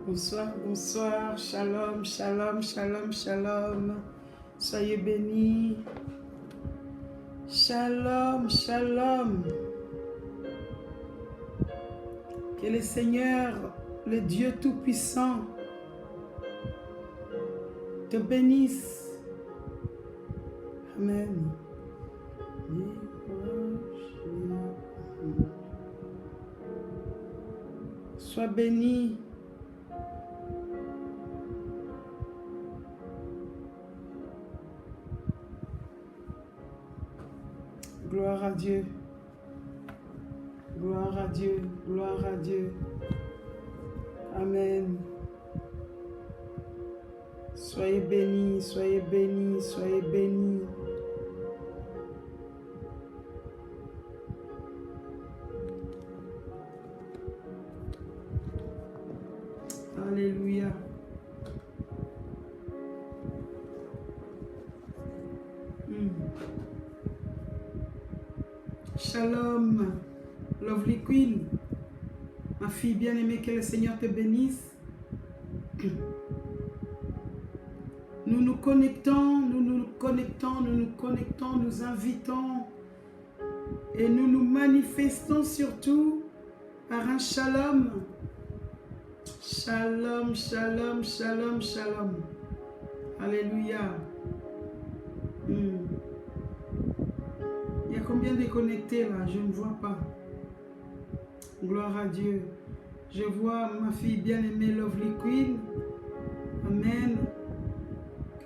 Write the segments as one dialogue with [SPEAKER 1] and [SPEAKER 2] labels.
[SPEAKER 1] Bonsoir, bonsoir, shalom, shalom, shalom, shalom. Soyez bénis. Shalom, shalom. Que le Seigneur, le Dieu Tout-Puissant, te bénisse. Amen. Sois béni. Gloire à Dieu. Gloire à Dieu. Gloire à Dieu. Amen. Soyez bénis, soyez bénis, soyez bénis. Alléluia. Shalom, Lovely Queen, ma fille bien-aimée, que le Seigneur te bénisse. Nous nous connectons, nous invitons et nous nous manifestons surtout par un shalom. Shalom, shalom, shalom, shalom. Alléluia. Il y a combien de connectés là? Je ne vois pas. Gloire à Dieu. Je vois ma fille bien-aimée Lovely Queen. Amen.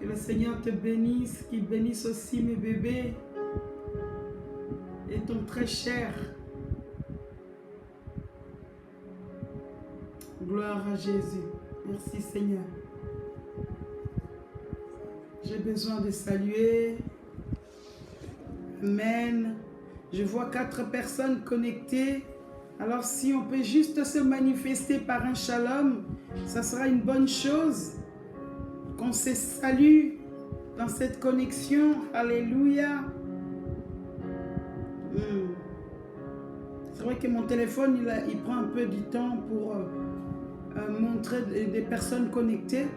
[SPEAKER 1] Que le Seigneur te bénisse, qu'il bénisse aussi mes bébés et ton très cher. Gloire à Jésus. Merci Seigneur. J'ai besoin de saluer. Amen. Je vois 4 personnes connectées. Alors si on peut juste se manifester par un shalom, ça sera une bonne chose. Qu'on se salue dans cette connexion. Alléluia. C'est vrai que mon téléphone, il prend un peu du temps pour montrer des personnes connectées.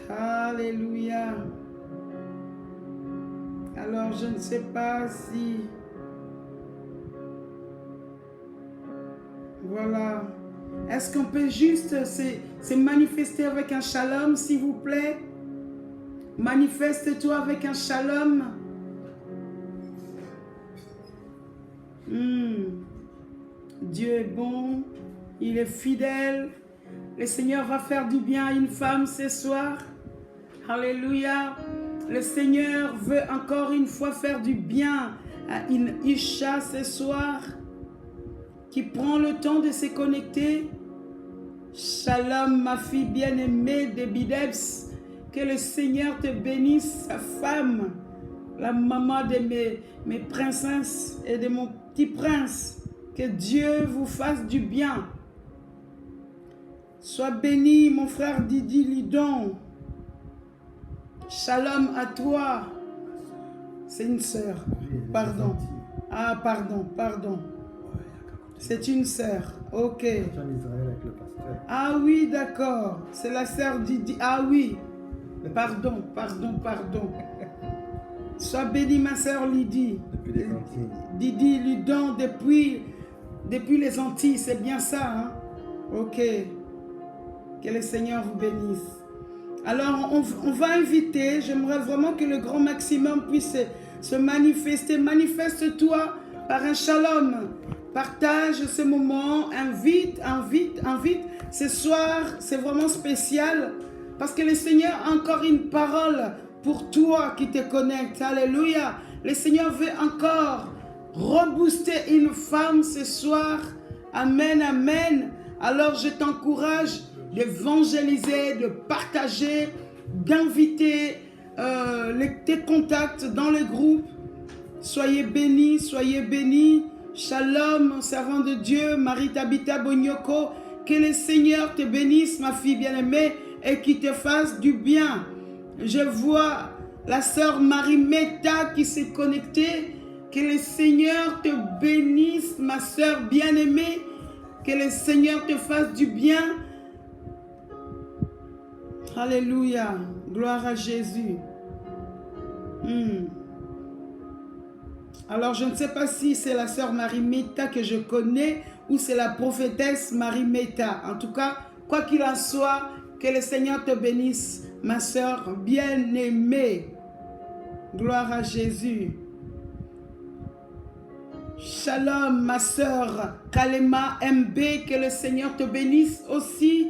[SPEAKER 1] Alléluia. Alors, je ne sais pas si... Voilà. Est-ce qu'on peut juste se manifester avec un shalom, s'il vous plaît? Manifeste-toi avec un shalom. Dieu est bon. Il est fidèle. Le Seigneur va faire du bien à une femme ce soir. Alléluia. Le Seigneur veut encore une fois faire du bien à une Isha ce soir qui prend le temps de se connecter. Shalom, ma fille bien-aimée de Bidebs. Que le Seigneur te bénisse, sa femme, la maman de mes princesses et de mon petit prince. Que Dieu vous fasse du bien. Sois béni, mon frère Didi Lidon. Shalom à toi. C'est une sœur. Pardon. Ah, pardon. C'est une sœur. Ok. Ah oui, d'accord. C'est la sœur Didi. Ah oui. Pardon. Sois bénie, ma sœur Lydie.
[SPEAKER 2] Depuis les Antilles.
[SPEAKER 1] Didi Lidon, depuis les Antilles. C'est bien ça, hein? Ok. Que le Seigneur vous bénisse. Alors, on va inviter, j'aimerais vraiment que le grand maximum puisse se manifester. Manifeste-toi par un shalom. Partage ce moment, invite. Ce soir, c'est vraiment spécial parce que le Seigneur a encore une parole pour toi qui te connecte. Alléluia. Le Seigneur veut encore rebooster une femme ce soir. Amen, amen. Alors, je t'encourage d'évangéliser, de partager, d'inviter tes contacts dans le groupe. Soyez bénis, soyez bénis. Shalom, servant de Dieu, Marie Tabitha Bonyoko. Que le Seigneur te bénisse, ma fille bien-aimée, et qu'il te fasse du bien. Je vois la sœur Marie Meta qui s'est connectée. Que le Seigneur te bénisse, ma sœur bien-aimée. Que le Seigneur te fasse du bien. Alléluia. Gloire à Jésus. Alors, je ne sais pas si c'est la sœur Marie-Meta que je connais ou c'est la prophétesse Marie-Meta. En tout cas, quoi qu'il en soit, que le Seigneur te bénisse, ma sœur bien-aimée. Gloire à Jésus. Shalom, ma sœur Kalema MB, que le Seigneur te bénisse aussi.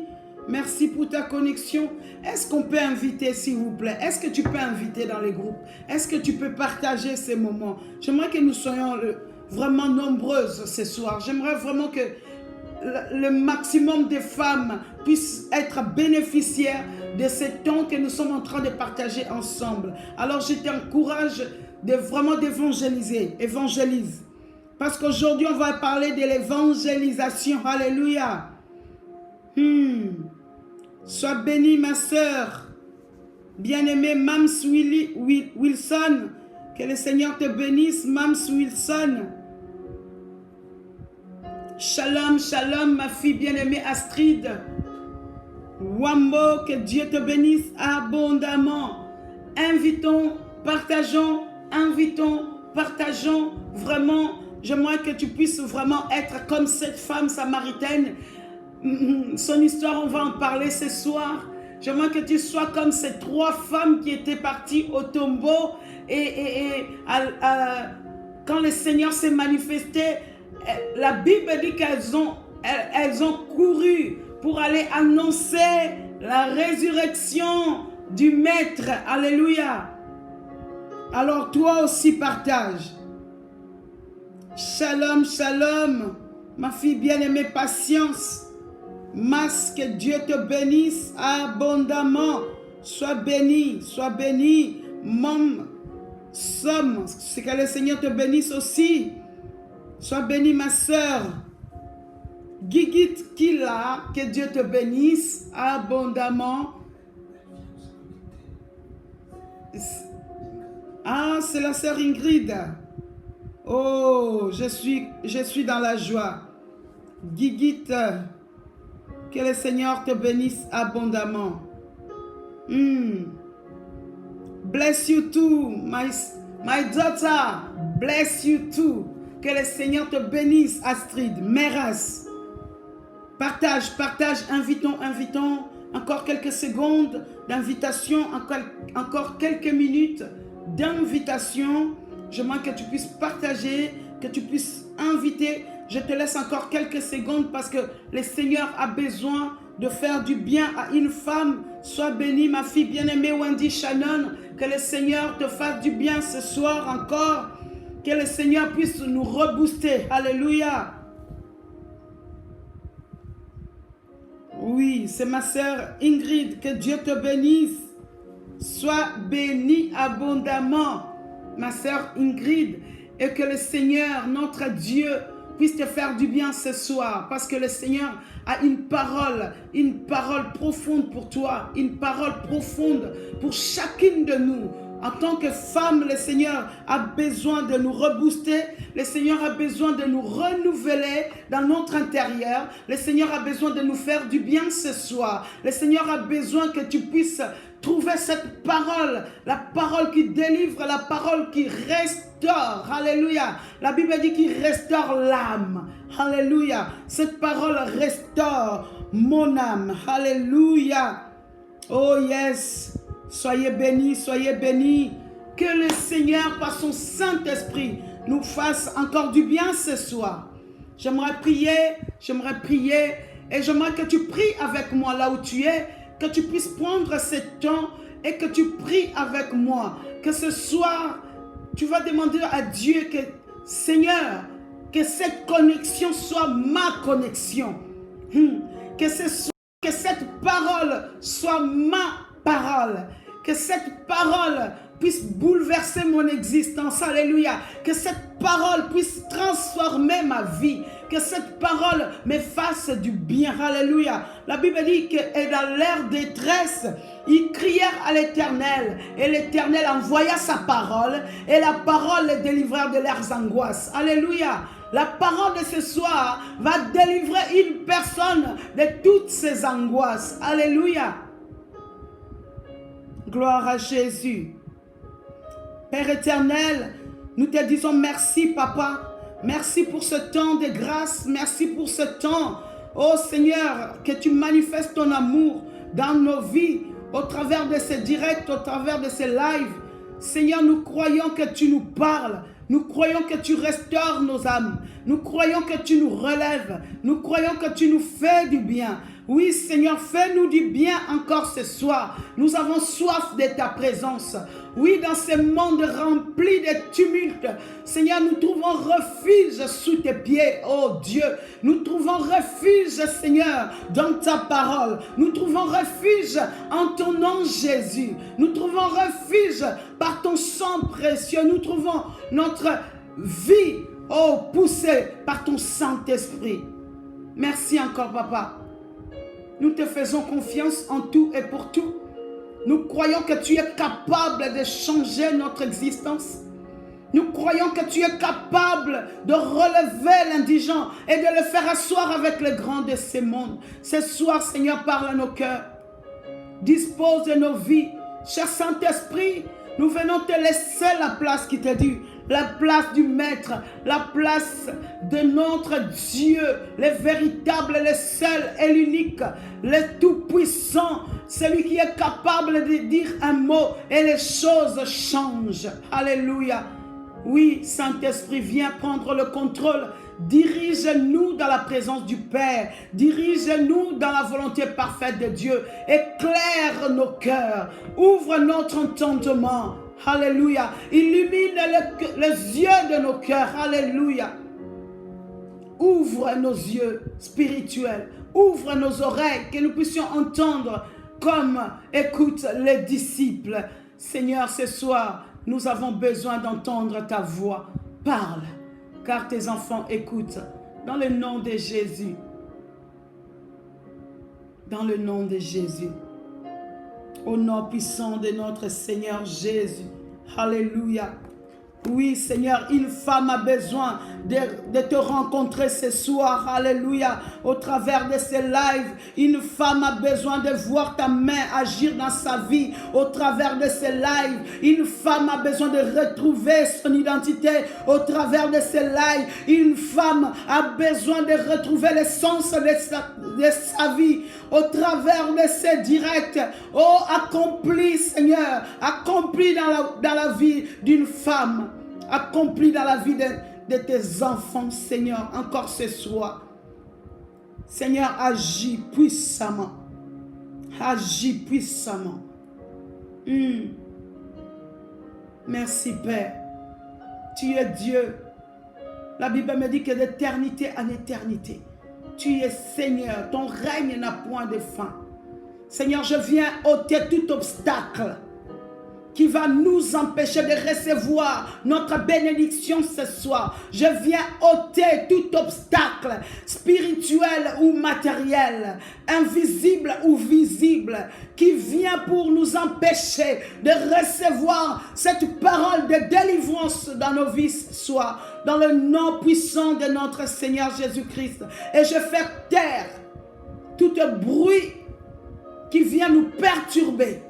[SPEAKER 1] Merci pour ta connexion. Est-ce qu'on peut inviter, s'il vous plaît? Est-ce que tu peux inviter dans les groupes? Est-ce que tu peux partager ces moments? J'aimerais que nous soyons vraiment nombreuses ce soir. J'aimerais vraiment que le maximum de femmes puissent être bénéficiaires de ce temps que nous sommes en train de partager ensemble. Alors, je t'encourage vraiment d'évangéliser. Évangélise. Parce qu'aujourd'hui, on va parler de l'évangélisation. Alléluia. Sois bénie, ma sœur. Bien-aimée Mams Wilson. Que le Seigneur te bénisse, Mams Wilson. Shalom, shalom, ma fille bien-aimée Astrid. Wambo, que Dieu te bénisse abondamment. Invitons, partageons, vraiment. J'aimerais que tu puisses vraiment être comme cette femme samaritaine. Son histoire, on va en parler ce soir. J'aimerais que tu sois comme ces 3 femmes qui étaient parties au tombeau. Quand le Seigneur s'est manifesté, la Bible dit qu'elles ont couru pour aller annoncer la résurrection du Maître. Alléluia. Alors toi aussi partage. Shalom, shalom. Ma fille bien-aimée, patience. Que Dieu te bénisse abondamment. Sois béni, Mom, c'est que le Seigneur te bénisse aussi. Sois béni, ma sœur. Gigit Kila, que Dieu te bénisse abondamment. Ah, c'est la sœur Ingrid. Oh, je suis dans la joie. Gigit, que le Seigneur te bénisse abondamment. Bless you too, my daughter. Bless you too. Que le Seigneur te bénisse, Astrid, Meras. Partage, invitons. Encore quelques secondes d'invitation, encore quelques minutes d'invitation. J'aimerais que tu puisses partager, que tu puisses inviter. Je te laisse encore quelques secondes parce que le Seigneur a besoin de faire du bien à une femme. Sois bénie, ma fille bien-aimée Wendy Shannon. Que le Seigneur te fasse du bien ce soir encore. Que le Seigneur puisse nous rebooster. Alléluia. Oui, c'est ma sœur Ingrid. Que Dieu te bénisse. Sois bénie abondamment, ma sœur Ingrid. Et que le Seigneur, notre Dieu, puisse te faire du bien ce soir. Parce que le Seigneur a une parole profonde pour toi. Une parole profonde pour chacune de nous. En tant que femme, le Seigneur a besoin de nous rebooster. Le Seigneur a besoin de nous renouveler dans notre intérieur. Le Seigneur a besoin de nous faire du bien ce soir. Le Seigneur a besoin que tu puisses trouver cette parole. La parole qui délivre, la parole qui restaure. Alléluia. La Bible dit qu'il restaure l'âme. Alléluia. Cette parole restaure mon âme. Alléluia. Oh yes. Soyez bénis, soyez bénis. Que le Seigneur, par son Saint-Esprit, nous fasse encore du bien ce soir. J'aimerais prier et j'aimerais que tu pries avec moi là où tu es, que tu puisses prendre ce temps et que tu pries avec moi. Que ce soir, tu vas demander à Dieu que, Seigneur, que cette connexion soit ma connexion. Que cette parole soit ma parole. Que cette parole puisse bouleverser mon existence. Alléluia. Que cette parole puisse transformer ma vie. Que cette parole me fasse du bien. Alléluia. La Bible dit que dans leur détresse, ils crièrent à l'Éternel. Et l'Éternel envoya sa parole. Et la parole les délivra de leurs angoisses. Alléluia. La parole de ce soir va délivrer une personne de toutes ses angoisses. Alléluia. Gloire à Jésus. Père éternel, nous te disons merci, Papa. Merci pour ce temps de grâce. Merci pour ce temps, oh Seigneur, que tu manifestes ton amour dans nos vies, au travers de ces directs, au travers de ces lives. Seigneur, nous croyons que tu nous parles. Nous croyons que tu restaures nos âmes. Nous croyons que tu nous relèves. Nous croyons que tu nous fais du bien. Oui, Seigneur, fais-nous du bien encore ce soir. Nous avons soif de ta présence. Oui, dans ce monde rempli de tumultes, Seigneur, nous trouvons refuge sous tes pieds, oh Dieu. Nous trouvons refuge, Seigneur, dans ta parole. Nous trouvons refuge en ton nom, Jésus. Nous trouvons refuge par ton sang précieux. Nous trouvons notre vie, oh, poussée par ton Saint-Esprit. Merci encore, Papa. Nous te faisons confiance en tout et pour tout. Nous croyons que tu es capable de changer notre existence. Nous croyons que tu es capable de relever l'indigent et de le faire asseoir avec les grands de ce monde. Ce soir, Seigneur, parle à nos cœurs. Dispose de nos vies. Cher Saint-Esprit, nous venons te laisser la place qui t'est due. La place du Maître, la place de notre Dieu, le véritable, le seul et l'unique, le tout-puissant, celui qui est capable de dire un mot et les choses changent. Alléluia. Oui, Saint-Esprit, viens prendre le contrôle. Dirige-nous dans la présence du Père. Dirige-nous dans la volonté parfaite de Dieu. Éclaire nos cœurs. Ouvre notre entendement. Alléluia. Illumine les yeux de nos cœurs. Alléluia. Ouvre nos yeux spirituels. Ouvre nos oreilles, que nous puissions entendre comme écoutent les disciples. Seigneur, ce soir, nous avons besoin d'entendre ta voix. Parle, car tes enfants écoutent. Dans le nom de Jésus. Dans le nom de Jésus. Au nom puissant de notre Seigneur Jésus. Alléluia. Oui, Seigneur, une femme a besoin de te rencontrer ce soir. Alléluia. Au travers de ces lives, une femme a besoin de voir ta main agir dans sa vie. Au travers de ces lives, une femme a besoin de retrouver son identité. Au travers de ces lives, une femme a besoin de retrouver l'essence de sa vie. Au travers de ces directs, oh, accomplis, Seigneur, accomplis dans la vie d'une femme. Accomplis dans la vie de tes enfants, Seigneur, encore ce soir. Seigneur, agis puissamment. Agis puissamment. Merci, Père. Tu es Dieu. La Bible me dit que d'éternité en éternité, tu es Seigneur. Ton règne n'a point de fin. Seigneur, je viens ôter tout obstacle qui va nous empêcher de recevoir notre bénédiction ce soir. Je viens ôter tout obstacle spirituel ou matériel, invisible ou visible, qui vient pour nous empêcher de recevoir cette parole de délivrance dans nos vies ce soir, dans le nom puissant de notre Seigneur Jésus-Christ. Et je fais taire tout bruit qui vient nous perturber.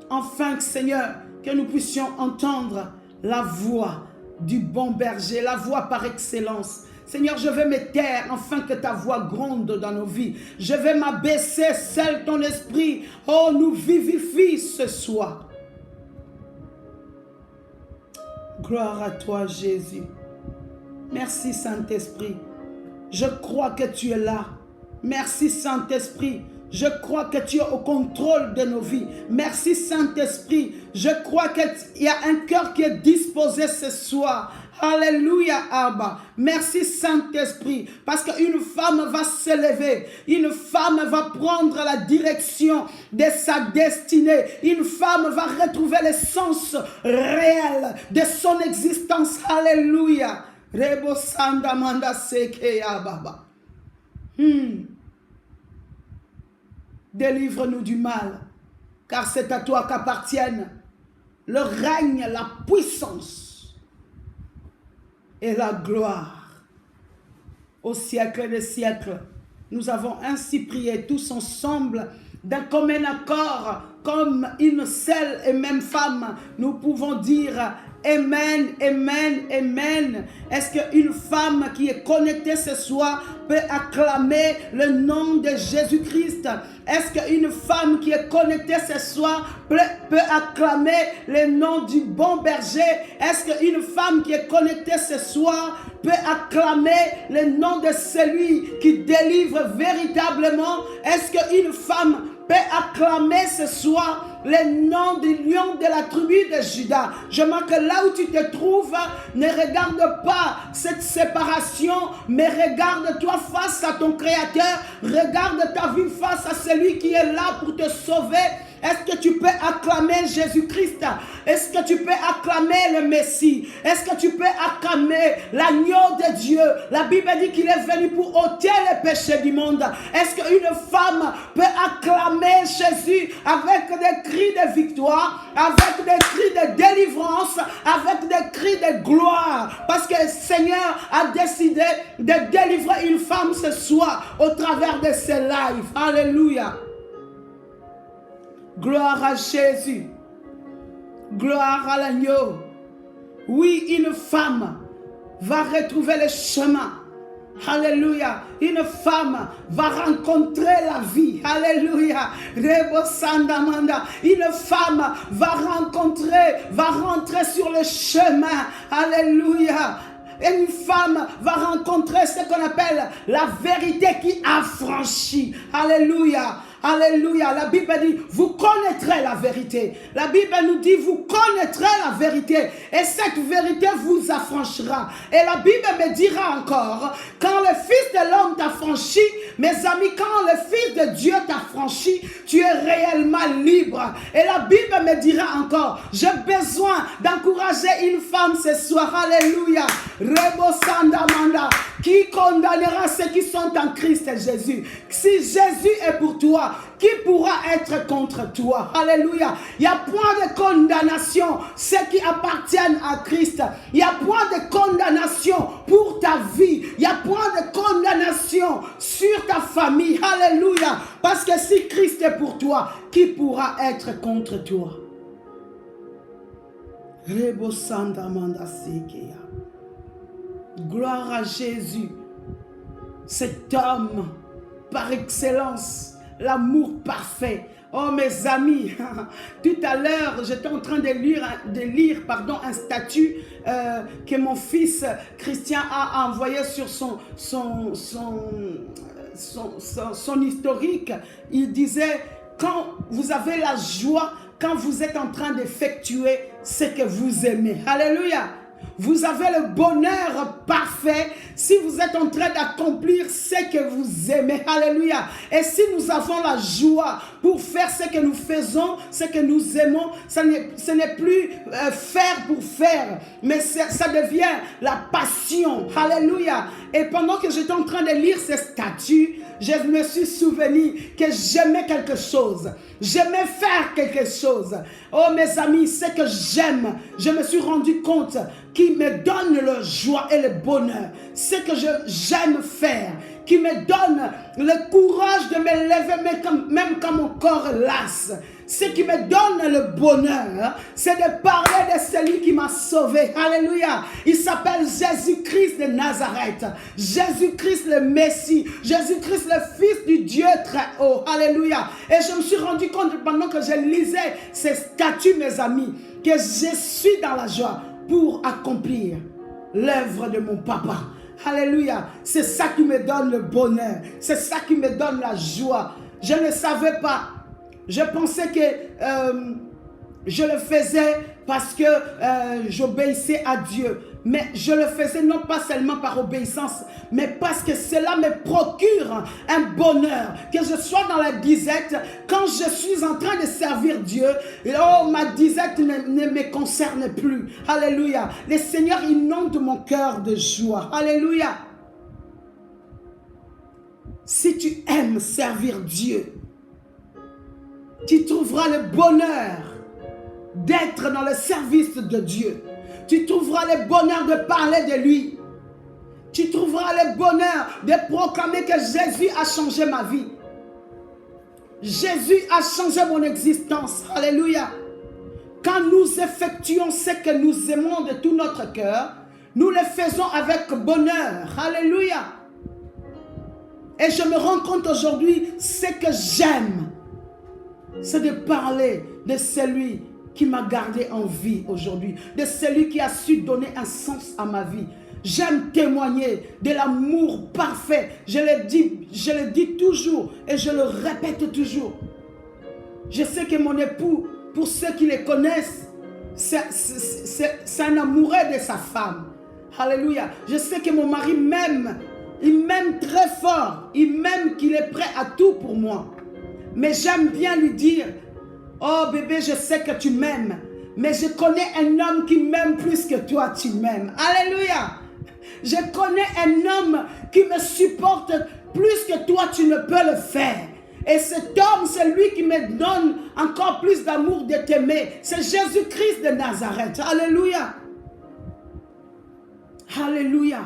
[SPEAKER 1] Enfin, Seigneur, que nous puissions entendre la voix du bon berger, la voix par excellence. Seigneur, je vais me taire afin que ta voix gronde dans nos vies. Je vais m'abaisser, seul ton esprit. Oh, nous vivifie ce soir. Gloire à toi, Jésus. Merci, Saint-Esprit. Je crois que tu es là. Merci, Saint-Esprit. Je crois que tu es au contrôle de nos vies. Merci, Saint-Esprit. Je crois qu'il y a un cœur qui est disposé ce soir. Alléluia, Abba. Merci, Saint-Esprit. Parce qu'une femme va se lever. Une femme va prendre la direction de sa destinée. Une femme va retrouver le sens réel de son existence. Alléluia. Rebo Sanda Manda Seke Ababa. Délivre-nous du mal, car c'est à toi qu'appartiennent le règne, la puissance et la gloire au siècle des siècles. Nous avons ainsi prié tous ensemble, d'un commun accord, comme une seule et même femme. Nous pouvons dire Amen, Amen, Amen. Est-ce qu'une femme qui est connectée ce soir peut acclamer le nom de Jésus-Christ? Est-ce qu'une femme qui est connectée ce soir peut acclamer le nom du bon berger? Est-ce qu'une femme qui est connectée ce soir peut acclamer le nom de celui qui délivre véritablement? Est-ce qu'une femme peut acclamer ce soir le nom du lion de la tribu de Juda? Je marque là où tu te trouves, ne regarde pas cette séparation, mais regarde-toi face à ton Créateur, regarde ta vie face à celui qui est là pour te sauver. Est-ce que tu peux acclamer Jésus-Christ? Est-ce que tu peux acclamer le Messie? Est-ce que tu peux acclamer l'agneau de Dieu? La Bible dit qu'il est venu pour ôter les péchés du monde. Est-ce qu'une femme peut acclamer Jésus avec des cris de victoire, avec des cris de délivrance, avec des cris de gloire? Parce que le Seigneur a décidé de délivrer une femme ce soir au travers de ses lives. Alléluia. Gloire à Jésus. Gloire à l'agneau. Oui, une femme va retrouver le chemin. Alléluia. Une femme va rencontrer la vie. Alléluia. Rebo Sandamanda. Une femme va rentrer sur le chemin. Alléluia. Et une femme va rencontrer ce qu'on appelle la vérité qui affranchit. Alléluia. Alléluia. La Bible dit, vous connaîtrez la vérité. La Bible nous dit, vous connaîtrez la vérité. Et cette vérité vous affranchira. Et la Bible me dira encore, quand le Fils de l'homme t'affranchit, mes amis, quand le Fils de Dieu t'affranchit, tu es réellement libre. Et la Bible me dira encore, j'ai besoin d'encourager une femme ce soir. Alléluia. Rebo Sandamanda. Qui condamnera ceux qui sont en Christ Jésus? Si Jésus est pour toi, qui pourra être contre toi? Alléluia. Il n'y a point de condamnation, ceux qui appartiennent à Christ. Il n'y a point de condamnation pour ta vie. Il n'y a point de condamnation sur ta famille. Alléluia. Parce que si Christ est pour toi, qui pourra être contre toi? Rebo Santa Manda Sekeya. Gloire à Jésus, cet homme par excellence, l'amour parfait. Oh mes amis, tout à l'heure j'étais en train de lire un statut que mon fils Christian a envoyé sur son historique. Il disait, quand vous avez la joie, quand vous êtes en train d'effectuer ce que vous aimez. Alléluia. Vous avez le bonheur parfait si vous êtes en train d'accomplir ce que vous aimez. Alléluia. Et si nous avons la joie pour faire ce que nous faisons, ce que nous aimons, ce n'est plus faire pour faire, mais ça devient la passion. Alléluia. Et pendant que j'étais en train de lire ce statut, je me suis souvenu que j'aimais quelque chose. J'aimais faire quelque chose. Oh mes amis, ce que j'aime, je me suis rendu compte qui me donne la joie et le bonheur. Ce que j'aime faire, qui me donne le courage de me lever même quand mon corps lasse. Ce qui me donne le bonheur, c'est de parler de celui qui m'a sauvé. Alléluia. Il s'appelle Jésus-Christ de Nazareth. Jésus-Christ le Messie. Jésus-Christ le Fils du Dieu très haut. Alléluia. Et je me suis rendu compte pendant que je lisais ces statuts, mes amis, que je suis dans la joie pour accomplir l'œuvre de mon papa. Alléluia. C'est ça qui me donne le bonheur. C'est ça qui me donne la joie. Je ne savais pas. Je pensais que je le faisais parce que j'obéissais à Dieu. Mais je le faisais non pas seulement par obéissance, mais parce que cela me procure un bonheur. Que je sois dans la disette, quand je suis en train de servir Dieu, oh, ma disette ne me concerne plus. Alléluia. Le Seigneur inonde mon cœur de joie. Alléluia. Si tu aimes servir Dieu, tu trouveras le bonheur d'être dans le service de Dieu. Tu trouveras le bonheur de parler de lui. Tu trouveras le bonheur de proclamer que Jésus a changé ma vie. Jésus a changé mon existence. Alléluia. Quand nous effectuons ce que nous aimons de tout notre cœur, nous le faisons avec bonheur. Alléluia. Et je me rends compte aujourd'hui, ce que j'aime, c'est de parler de celui qui m'a gardé en vie aujourd'hui, de celui qui a su donner un sens à ma vie. J'aime témoigner de l'amour parfait. Je le dis toujours et je le répète toujours. Je sais que mon époux, pour ceux qui le connaissent, c'est un amoureux de sa femme. Alléluia. Je sais que mon mari m'aime. Il m'aime très fort. Il m'aime qu'il est prêt à tout pour moi. Mais j'aime bien lui dire, oh bébé, je sais que tu m'aimes. Mais je connais un homme qui m'aime plus que toi, tu m'aimes. Alléluia. Je connais un homme qui me supporte plus que toi, tu ne peux le faire. Et cet homme, c'est lui qui me donne encore plus d'amour de t'aimer. C'est Jésus-Christ de Nazareth. Alléluia. Alléluia.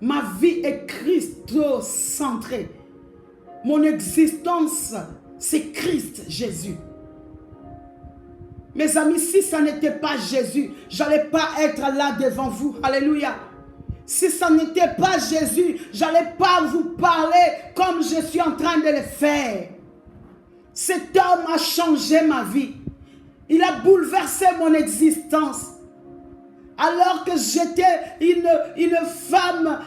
[SPEAKER 1] Ma vie est Christo-centrée. Mon existence, c'est Christ Jésus. Mes amis, si ça n'était pas Jésus, je n'allais pas être là devant vous. Alléluia. Si ça n'était pas Jésus, je n'allais pas vous parler comme je suis en train de le faire. Cet homme a changé ma vie. Il a bouleversé mon existence. Alors que j'étais une femme,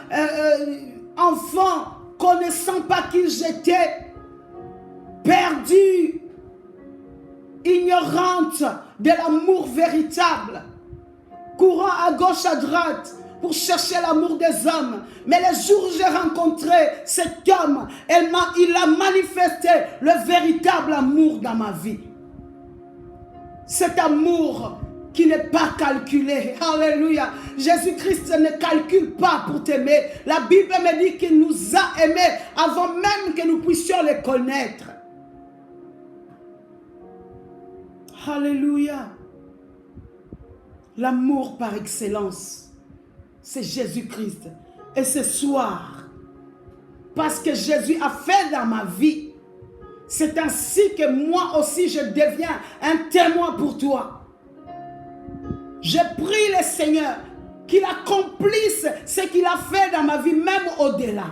[SPEAKER 1] enfant, connaissant pas qui j'étais, perdue, ignorante de l'amour véritable, courant à gauche, à droite, pour chercher l'amour des hommes. Mais le jour où j'ai rencontré cet homme, il a manifesté le véritable amour dans ma vie. Cet amour qui n'est pas calculé. Alléluia. Jésus-Christ ne calcule pas pour t'aimer. La Bible me dit qu'il nous a aimés avant même que nous puissions les connaître. Alléluia. L'amour par excellence, c'est Jésus-Christ. Et ce soir, parce que Jésus a fait dans ma vie, c'est ainsi que moi aussi je deviens un témoin pour toi. Je prie le Seigneur qu'il accomplisse ce qu'il a fait dans ma vie, même au-delà.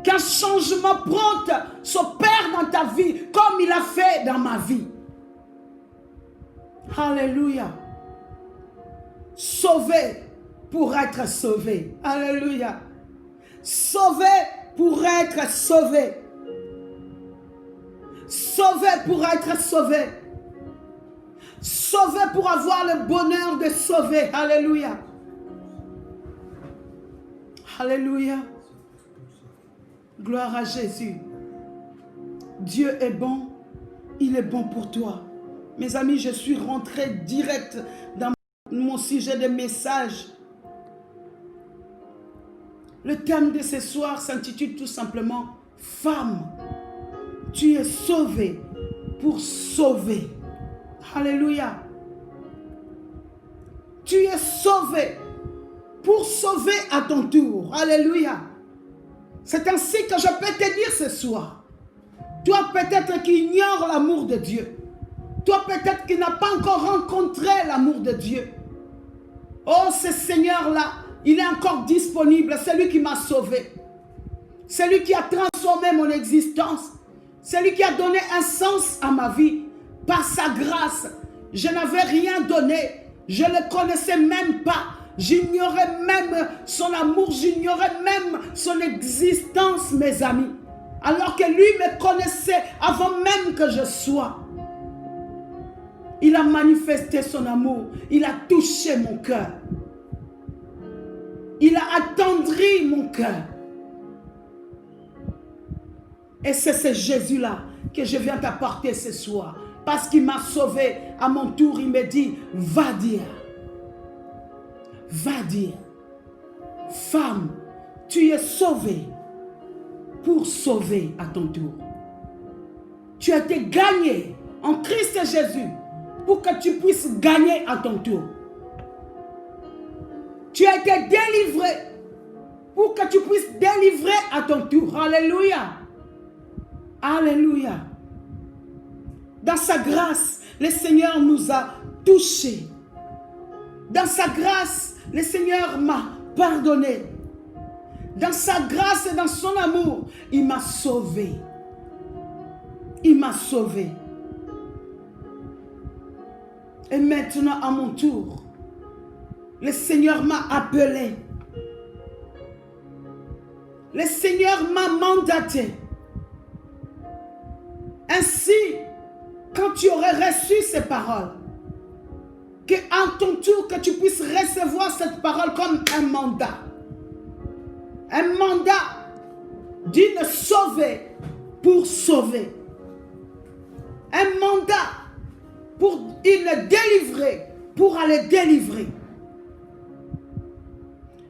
[SPEAKER 1] Qu'un changement prompt s'opère dans ta vie comme il a fait dans ma vie. Alléluia. Sauvé pour être sauvé. Alléluia. Sauvé pour être sauvé. Sauvé pour être sauvé. Sauvé pour avoir le bonheur de sauver. Alléluia. Alléluia. Gloire à Jésus. Dieu est bon. Il est bon pour toi. Mes amis, je suis rentré direct dans mon sujet de message. Le thème de ce soir s'intitule tout simplement « Femme, tu es sauvée pour sauver ». Alléluia. Tu es sauvé pour sauver à ton tour. Alléluia. C'est ainsi que je peux te dire ce soir. Toi peut-être qui ignores l'amour de Dieu. Toi peut-être qui n'as pas encore rencontré l'amour de Dieu. Oh, ce Seigneur-là, il est encore disponible. C'est lui qui m'a sauvé. C'est lui qui a transformé mon existence. C'est lui qui a donné un sens à ma vie. Par sa grâce, je n'avais rien donné. Je ne le connaissais même pas. J'ignorais même son amour. J'ignorais même son existence, mes amis. Alors que lui me connaissait avant même que je sois. Il a manifesté son amour. Il a touché mon cœur. Il a attendri mon cœur. Et c'est ce Jésus-là que je viens t'apporter ce soir. Parce qu'il m'a sauvé, à mon tour, il me dit, va dire, femme, tu es sauvée pour sauver à ton tour. Tu as été gagné en Christ Jésus pour que tu puisses gagner à ton tour. Tu as été délivré pour que tu puisses délivrer à ton tour. Alléluia. Alléluia. Dans sa grâce, le Seigneur nous a touchés. Dans sa grâce, le Seigneur m'a pardonné. Dans sa grâce et dans son amour, il m'a sauvé. Il m'a sauvé. Et maintenant, à mon tour, le Seigneur m'a appelé. Le Seigneur m'a mandaté. Ainsi, quand tu aurais reçu ces paroles, qu'à ton tour, que tu puisses recevoir cette parole comme un mandat. Un mandat d'une sauver pour sauver. Un mandat pour une délivrer, pour aller délivrer.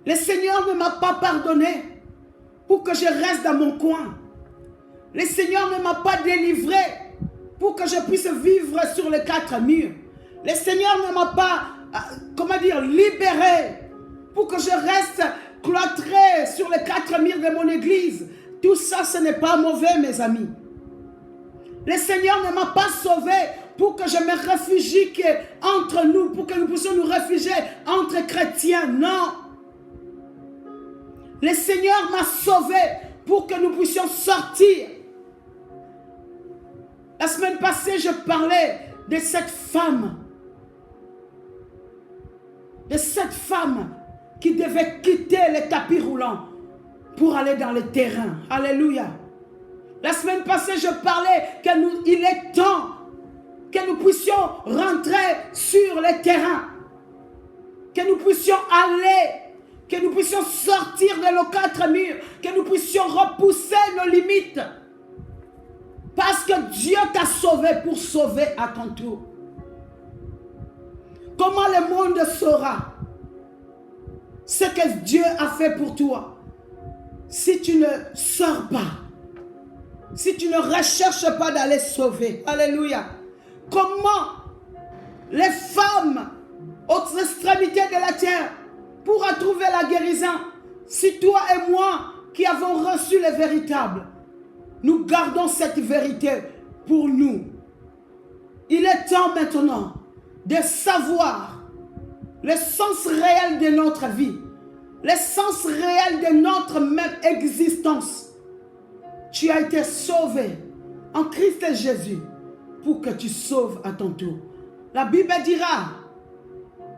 [SPEAKER 1] Le Seigneur ne m'a pas pardonné pour que je reste dans mon coin. Le Seigneur ne m'a pas délivré pour que je puisse vivre sur les quatre murs. Le Seigneur ne m'a pas, libéré pour que je reste cloîtré sur les quatre murs de mon église. Tout ça, ce n'est pas mauvais, mes amis. Le Seigneur ne m'a pas sauvé pour que je me réfugie entre nous, pour que nous puissions nous réfugier entre chrétiens. Non. Le Seigneur m'a sauvé pour que nous puissions sortir. La semaine passée, je parlais de cette femme. De cette femme qui devait quitter les tapis roulants pour aller dans le terrain. Alléluia. La semaine passée, je parlais qu'il est temps que nous puissions rentrer sur le terrain. Que nous puissions aller, que nous puissions sortir de nos quatre murs, que nous puissions repousser nos limites. Parce que Dieu t'a sauvé pour sauver à ton tour. Comment le monde saura ce que Dieu a fait pour toi si tu ne sors pas, si tu ne recherches pas d'aller sauver? Alléluia. Comment les femmes aux extrémités de la terre pourront trouver la guérison si toi et moi qui avons reçu le véritable, nous gardons cette vérité pour nous? Il est temps maintenant de savoir le sens réel de notre vie, le sens réel de notre même existence. Tu as été sauvé en Christ Jésus pour que tu sauves à ton tour. La Bible dira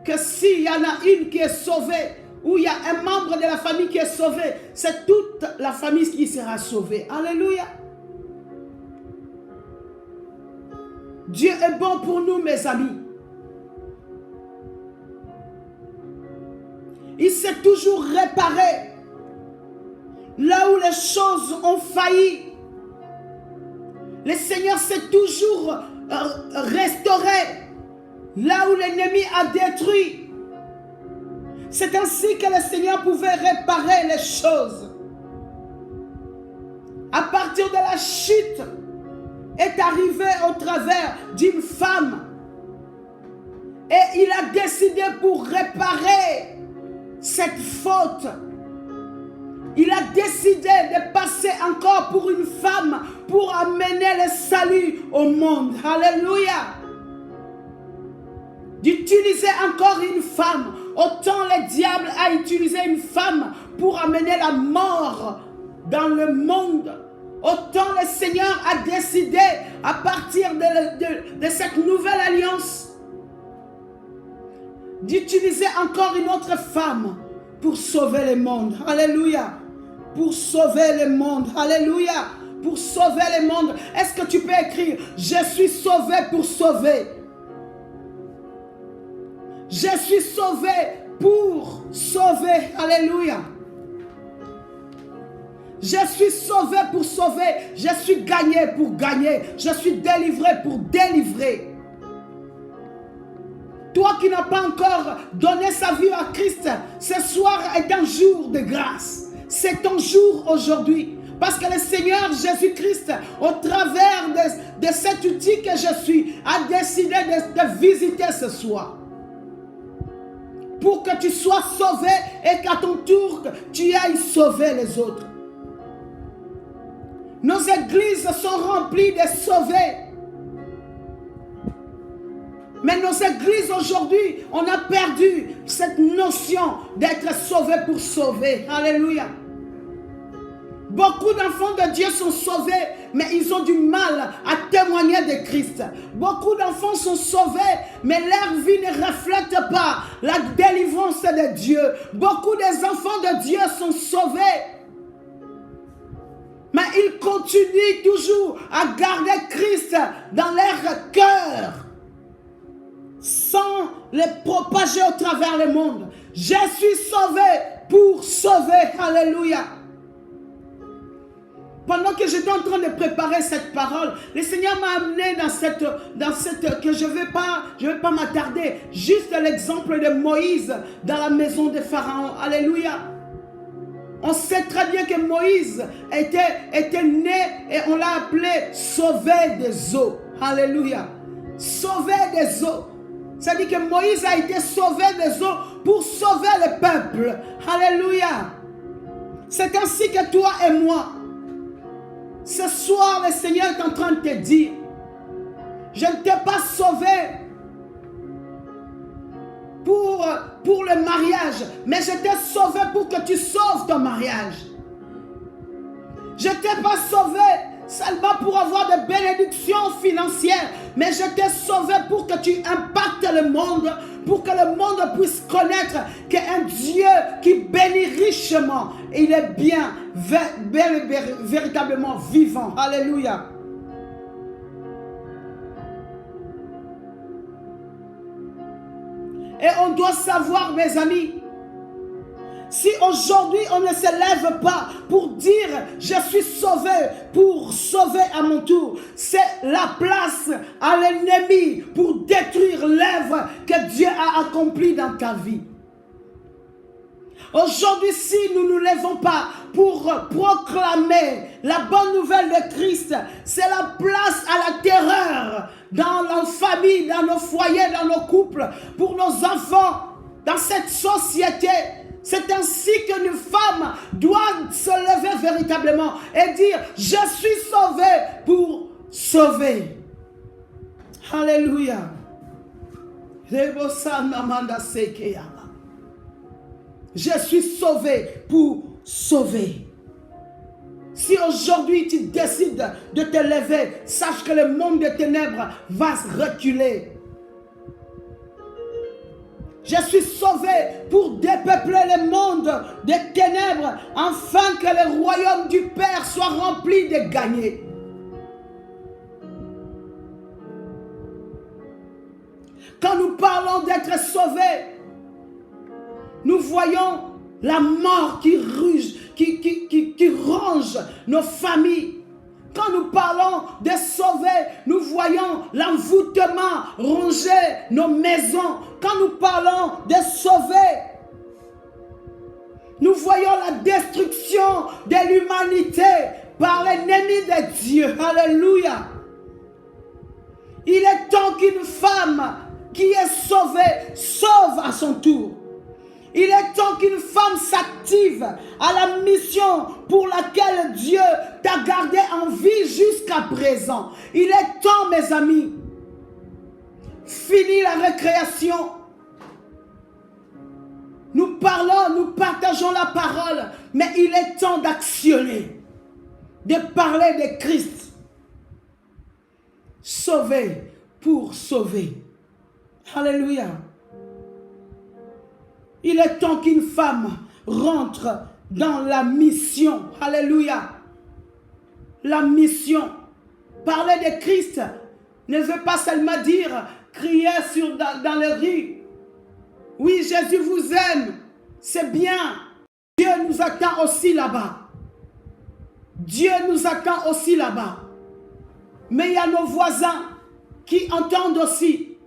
[SPEAKER 1] que s'il y en a une qui est sauvée, ou il y a un membre de la famille qui est sauvé, c'est toute la famille qui sera sauvée. Alléluia. Dieu est bon pour nous, mes amis. Il s'est toujours réparé là où les choses ont failli. Le Seigneur s'est toujours restauré là où l'ennemi a détruit. C'est ainsi que le Seigneur pouvait réparer les choses. À partir de la chute est arrivé au travers d'une femme. Et il a décidé pour réparer cette faute. Il a décidé de passer encore pour une femme pour amener le salut au monde. Alléluia. D'utiliser encore une femme. Autant le diable a utilisé une femme pour amener la mort dans le monde. Autant le Seigneur a décidé à partir de cette nouvelle alliance d'utiliser encore une autre femme pour sauver le monde. Alléluia. Pour sauver le monde. Alléluia. Pour sauver le monde. Est-ce que tu peux écrire: je suis sauvé pour sauver? Je suis sauvé pour sauver. Alléluia. Je suis sauvé pour sauver. Je suis gagné pour gagner. Je suis délivré pour délivrer. Toi qui n'as pas encore donné sa vie à Christ, ce soir est un jour de grâce. C'est ton jour aujourd'hui Parce que le Seigneur Jésus-Christ, au travers de cet outil que je suis, a décidé de visiter ce soir. Pour que tu sois sauvé et qu'à ton tour, tu ailles sauver les autres. Nos églises sont remplies de sauvés. Mais nos églises aujourd'hui, on a perdu cette notion d'être sauvé pour sauver. Alléluia. Beaucoup d'enfants de Dieu sont sauvés, mais ils ont du mal à témoigner de Christ. Beaucoup d'enfants sont sauvés, mais leur vie ne reflète pas la délivrance de Dieu. Beaucoup des enfants de Dieu sont sauvés, mais ils continuent toujours à garder Christ dans leur cœur, sans le propager au travers le monde. Je suis sauvé pour sauver. Alléluia. Pendant que j'étais en train de préparer cette parole, le Seigneur m'a amené dans cette que je vais pas m'attarder. Juste l'exemple de Moïse dans la maison de Pharaon. Alléluia. On sait très bien que Moïse était né et on l'a appelé sauvé des eaux. Alléluia. Sauvé des eaux. C'est-à-dire que Moïse a été sauvé des eaux pour sauver le peuple. Alléluia. C'est ainsi que toi et moi, ce soir, le Seigneur est en train de te dire, je ne t'ai pas sauvé pour le mariage, mais je t'ai sauvé pour que tu sauves ton mariage. Je ne t'ai pas sauvé seulement pour avoir des bénédictions financières, mais je t'ai sauvé pour que tu impactes le monde, pour que le monde puisse connaître qu'un Dieu qui bénit richement, il est bien, véritablement vivant. Alléluia. Et on doit savoir, mes amis, si aujourd'hui on ne se lève pas pour dire je suis sauvé pour sauver à mon tour, c'est la place à l'ennemi pour détruire l'œuvre que Dieu a accomplie dans ta vie. Aujourd'hui, si nous ne nous levons pas pour proclamer la bonne nouvelle de Christ, c'est la place à la terreur dans nos familles, dans nos foyers, dans nos couples, pour nos enfants, dans cette société. C'est ainsi qu'une femme doit se lever véritablement et dire je suis sauvé pour sauver. Alléluia. Je suis sauvé pour sauver. Si aujourd'hui tu décides de te lever, sache que le monde des ténèbres va reculer. Je suis sauvé pour dépeupler le monde des ténèbres, afin que le royaume du Père soit rempli de gagnés. Quand nous parlons d'être sauvés, nous voyons la mort qui ronge nos familles. Quand nous parlons de sauver, nous voyons l'envoûtement ronger nos maisons. Quand nous parlons de sauver, nous voyons la destruction de l'humanité par l'ennemi de Dieu. Alléluia. Il est temps qu'une femme qui est sauvée sauve à son tour. Il est temps qu'une femme s'active à la mission pour laquelle Dieu t'a gardé en vie jusqu'à présent. Il est temps, mes amis. Fini la récréation. Nous parlons, nous partageons la parole, mais il est temps d'actionner, de parler de Christ. Sauver pour sauver. Alléluia. Il est temps qu'une femme rentre dans la mission. Alléluia. La mission. Parler de Christ ne veut pas seulement dire crier dans les rues. Oui, Jésus vous aime. C'est bien. Dieu nous attend aussi là-bas. Dieu nous attend aussi là-bas. Mais il y a nos voisins qui entendent aussi.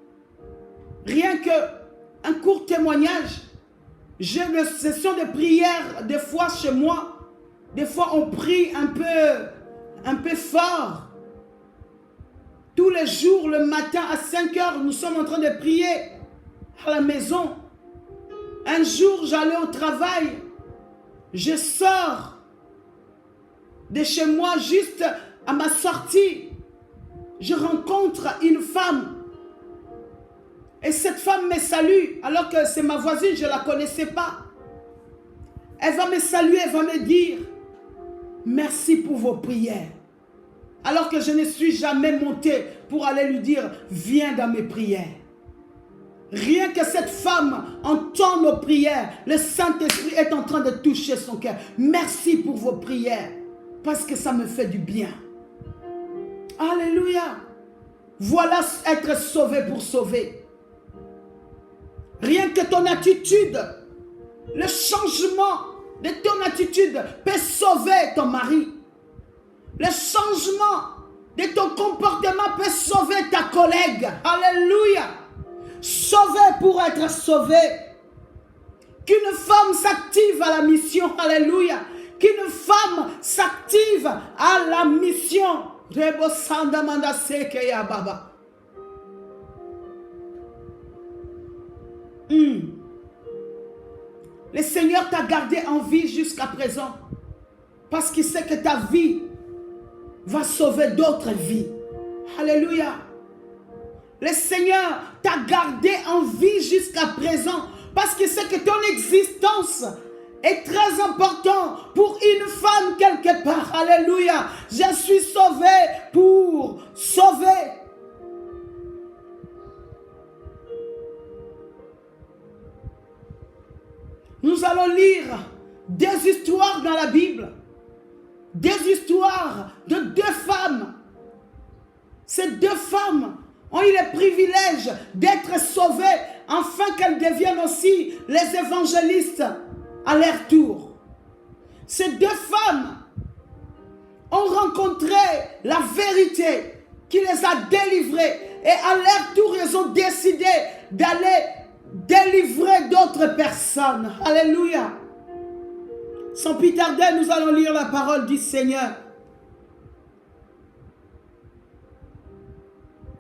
[SPEAKER 1] Rien qu'un court témoignage. J'ai une session de prière des fois chez moi. Des fois, on prie un peu fort. Tous les jours, le matin à 5 heures, nous sommes en train de prier à la maison. Un jour, j'allais au travail. Je sors de chez moi, juste à ma sortie. Je rencontre une femme. Et cette femme me salue, alors que c'est ma voisine, je ne la connaissais pas. Elle va me saluer, elle va me dire, merci pour vos prières. Alors que je ne suis jamais montée pour aller lui dire, viens dans mes prières. Rien que cette femme entend nos prières, le Saint-Esprit est en train de toucher son cœur. Merci pour vos prières, parce que ça me fait du bien. Alléluia. Voilà être sauvé pour sauver. Rien que ton attitude, le changement de ton attitude peut sauver ton mari. Le changement de ton comportement peut sauver ta collègue. Alléluia. Sauvé pour être sauvé. Qu'une femme s'active à la mission. Alléluia. Qu'une femme s'active à la mission. Rebo Sanda Manda Seke ya Baba. Le Seigneur t'a gardé en vie jusqu'à présent. Parce qu'il sait que ta vie va sauver d'autres vies. Alléluia. Le Seigneur t'a gardé en vie jusqu'à présent. Parce qu'il sait que ton existence est très importante pour une femme quelque part. Alléluia. Je suis sauvé pour sauver. Nous allons lire des histoires dans la Bible. Des histoires de 2 femmes. Ces 2 femmes ont eu le privilège d'être sauvées afin qu'elles deviennent aussi les évangélistes à leur tour. Ces 2 femmes ont rencontré la vérité qui les a délivrées et à leur tour, ils ont décidé d'aller délivrer d'autres personnes. Alléluia. Sans plus tarder, nous allons lire la parole du Seigneur.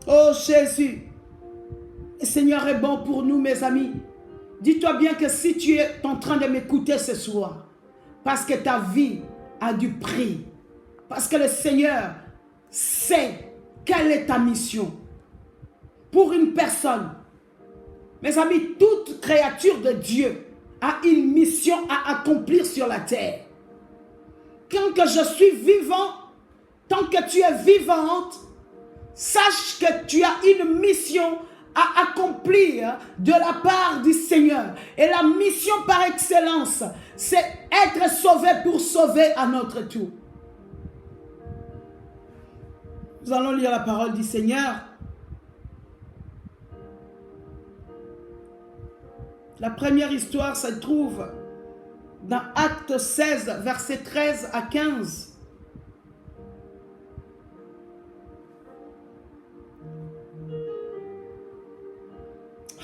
[SPEAKER 1] Oh Jésus, le Seigneur est bon pour nous, mes amis. Dis-toi bien que si tu es en train de m'écouter ce soir, parce que ta vie a du prix, parce que le Seigneur sait quelle est ta mission pour une personne. Mes amis, toute créature de Dieu a une mission à accomplir sur la terre. Tant que je suis vivant, tant que tu es vivante, sache que tu as une mission à accomplir de la part du Seigneur. Et la mission par excellence, c'est être sauvé pour sauver à notre tour. Nous allons lire la parole du Seigneur. La première histoire se trouve dans Acte 16, versets 13 à 15.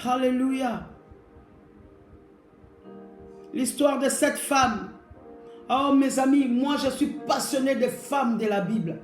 [SPEAKER 1] Alléluia. L'histoire de cette femme. Oh mes amis, moi je suis passionné des femmes de la Bible.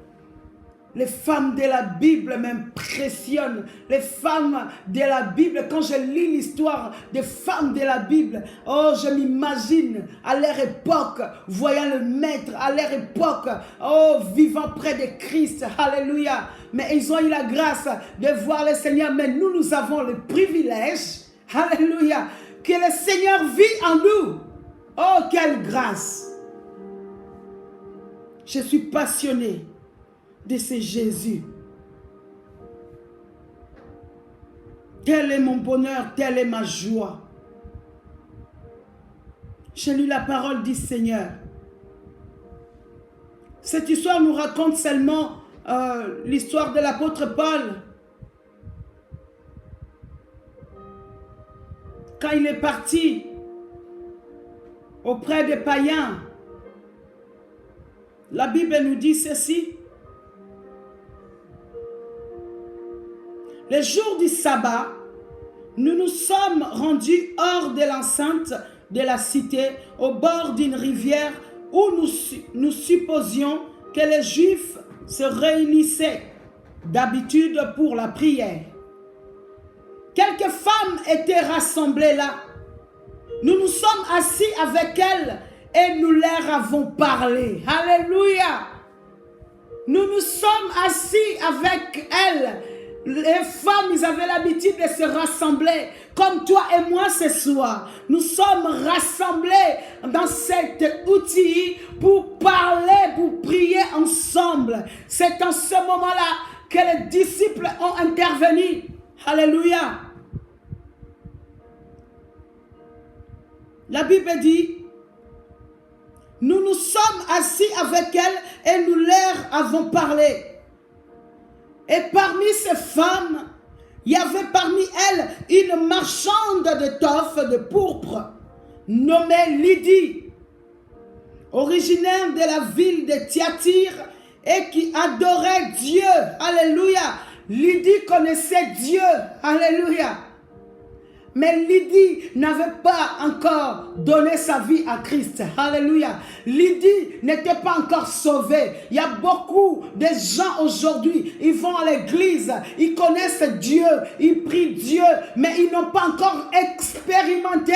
[SPEAKER 1] Les femmes de la Bible m'impressionnent. Les femmes de la Bible, quand je lis l'histoire des femmes de la Bible, oh, je m'imagine à leur époque, voyant le Maître, à leur époque, oh, vivant près de Christ. Alléluia. Mais ils ont eu la grâce de voir le Seigneur. Mais nous avons le privilège, alléluia, que le Seigneur vit en nous. Oh, quelle grâce. Je suis passionné de ce Jésus. Tel est mon bonheur, telle est ma joie. J'ai lu la parole du Seigneur. Cette histoire nous raconte seulement l'histoire de l'apôtre Paul. Quand il est parti auprès des païens, la Bible nous dit ceci. Le jour du sabbat, nous nous sommes rendus hors de l'enceinte de la cité, au bord d'une rivière où nous supposions que les Juifs se réunissaient d'habitude pour la prière. Quelques femmes étaient rassemblées là. Nous nous sommes assis avec elles et nous leur avons parlé. Alléluia. Nous nous sommes assis avec elles. Les femmes, ils avaient l'habitude de se rassembler comme toi et moi ce soir. Nous sommes rassemblés dans cet outil pour parler, pour prier ensemble. C'est en ce moment-là que les disciples ont intervenu. Alléluia. La Bible dit, nous nous sommes assis avec elles et nous leur avons parlé. Et parmi ces femmes, il y avait parmi elles une marchande d'étoffes de pourpre, nommée Lydie, originaire de la ville de Thyatire et qui adorait Dieu. Alléluia. Lydie connaissait Dieu. Alléluia. Mais Lydie n'avait pas encore donné sa vie à Christ. Alléluia. Lydie n'était pas encore sauvée. Il y a beaucoup de gens aujourd'hui, ils vont à l'église, ils connaissent Dieu, ils prient Dieu, mais ils n'ont pas encore expérimenté.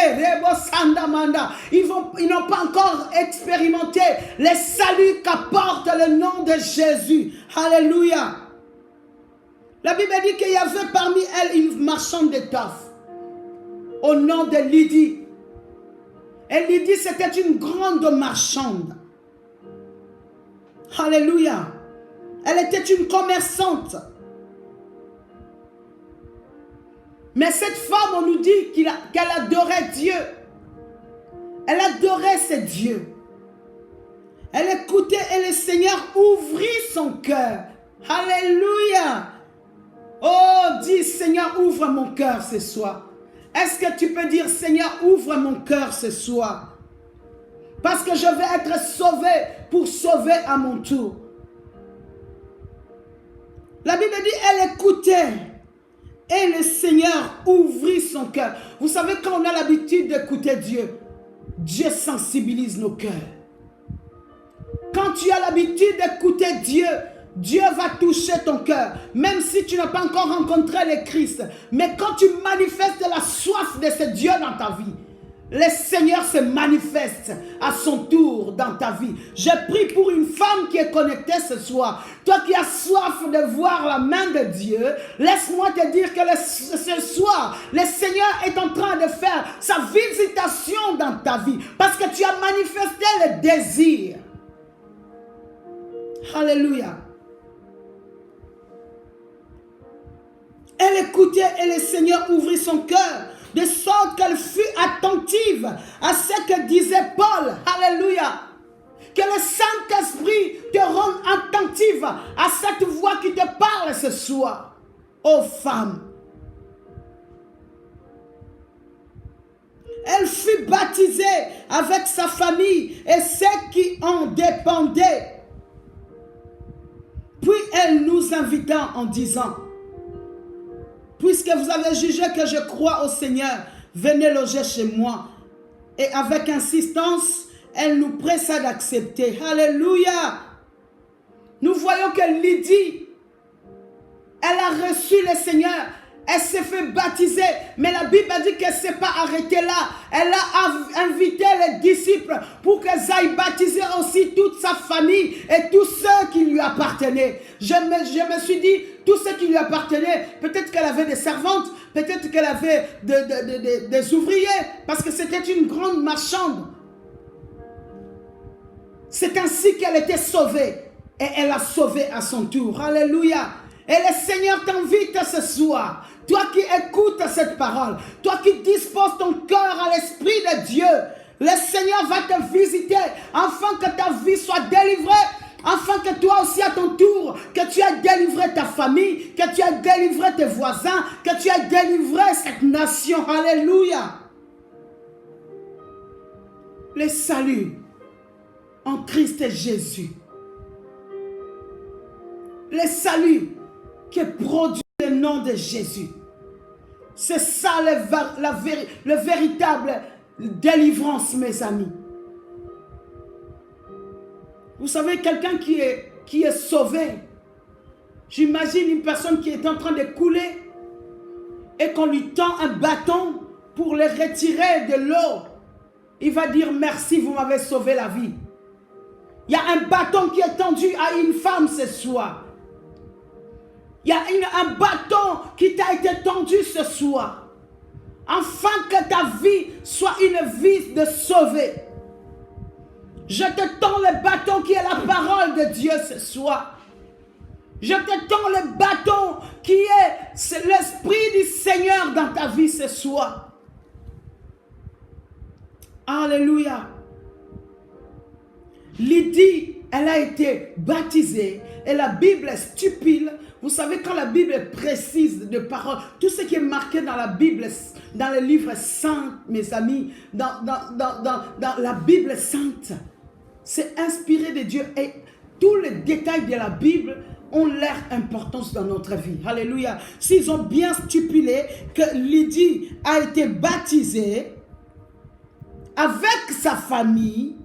[SPEAKER 1] Ils n'ont pas encore expérimenté les saluts qu'apporte le nom de Jésus. Alléluia. La Bible dit qu'il y avait parmi elles une marchande d'étoffes au nom de Lydie. Et Lydie, c'était une grande marchande. Alléluia. Elle était une commerçante. Mais cette femme, on nous dit qu'elle adorait Dieu. Elle adorait ce Dieu. Elle écoutait et le Seigneur ouvrit son cœur. Alléluia. Oh, dis Seigneur, ouvre mon cœur ce soir. Est-ce que tu peux dire, Seigneur, ouvre mon cœur ce soir? Parce que je vais être sauvé pour sauver à mon tour. La Bible dit, elle écoutait. Et le Seigneur ouvrit son cœur. Vous savez, quand on a l'habitude d'écouter Dieu, Dieu sensibilise nos cœurs. Quand tu as l'habitude d'écouter Dieu, Dieu va toucher ton cœur, même si tu n'as pas encore rencontré le Christ. Mais quand tu manifestes la soif de ce Dieu dans ta vie, le Seigneur se manifeste à son tour dans ta vie. Je prie pour une femme qui est connectée ce soir. Toi qui as soif de voir la main de Dieu, laisse-moi te dire que ce soir, le Seigneur est en train de faire sa visitation dans ta vie. Parce que tu as manifesté le désir. Alléluia. Elle écoutait et le Seigneur ouvrit son cœur, de sorte qu'elle fut attentive à ce que disait Paul. Alléluia. Que le Saint-Esprit te rende attentive à cette voix qui te parle ce soir. Ô femme. Elle fut baptisée avec sa famille et ceux qui en dépendaient. Puis elle nous invita en disant, puisque vous avez jugé que je crois au Seigneur, venez loger chez moi. Et avec insistance, elle nous pressa d'accepter. Alléluia. Nous voyons que Lydie, elle a reçu le Seigneur. Elle s'est fait baptiser. Mais la Bible dit qu'elle ne s'est pas arrêtée là. Elle a invité les disciples pour qu'ils aillent baptiser aussi toute sa famille et tous ceux qui lui appartenaient. Je me suis dit, tous ceux qui lui appartenaient, peut-être qu'elle avait des servantes, peut-être qu'elle avait des ouvriers, parce que c'était une grande marchande. C'est ainsi qu'elle était sauvée. Et elle a sauvé à son tour. Alléluia. Et le Seigneur t'invite ce soir. Toi qui écoutes cette parole. Toi qui disposes ton cœur à l'Esprit de Dieu. Le Seigneur va te visiter. Afin que ta vie soit délivrée. Afin que toi aussi à ton tour. Que tu aies délivré ta famille. Que tu aies délivré tes voisins. Que tu aies délivré cette nation. Alléluia. Le salut en Christ Jésus. Le salut qui produit le nom de Jésus. C'est ça le véritable délivrance, mes amis. Vous savez, quelqu'un qui est sauvé. J'imagine une personne qui est en train de couler et qu'on lui tend un bâton pour le retirer de l'eau. Il va dire merci, vous m'avez sauvé la vie. Il y a un bâton qui est tendu à une femme ce soir. Il y a un bâton qui t'a été tendu ce soir. Afin que ta vie soit une vie de sauvé. Je te tends le bâton qui est la parole de Dieu ce soir. Je te tends le bâton qui est l'Esprit du Seigneur dans ta vie ce soir. Alléluia. Lydie, elle a été baptisée et la Bible stipule. Vous savez, quand la Bible est précise de paroles, tout ce qui est marqué dans la Bible, dans le livre saint, mes amis, dans la Bible sainte, c'est inspiré de Dieu et tous les détails de la Bible ont leur importance dans notre vie. Alléluia. S'ils ont bien stipulé que Lydie a été baptisée avec sa famille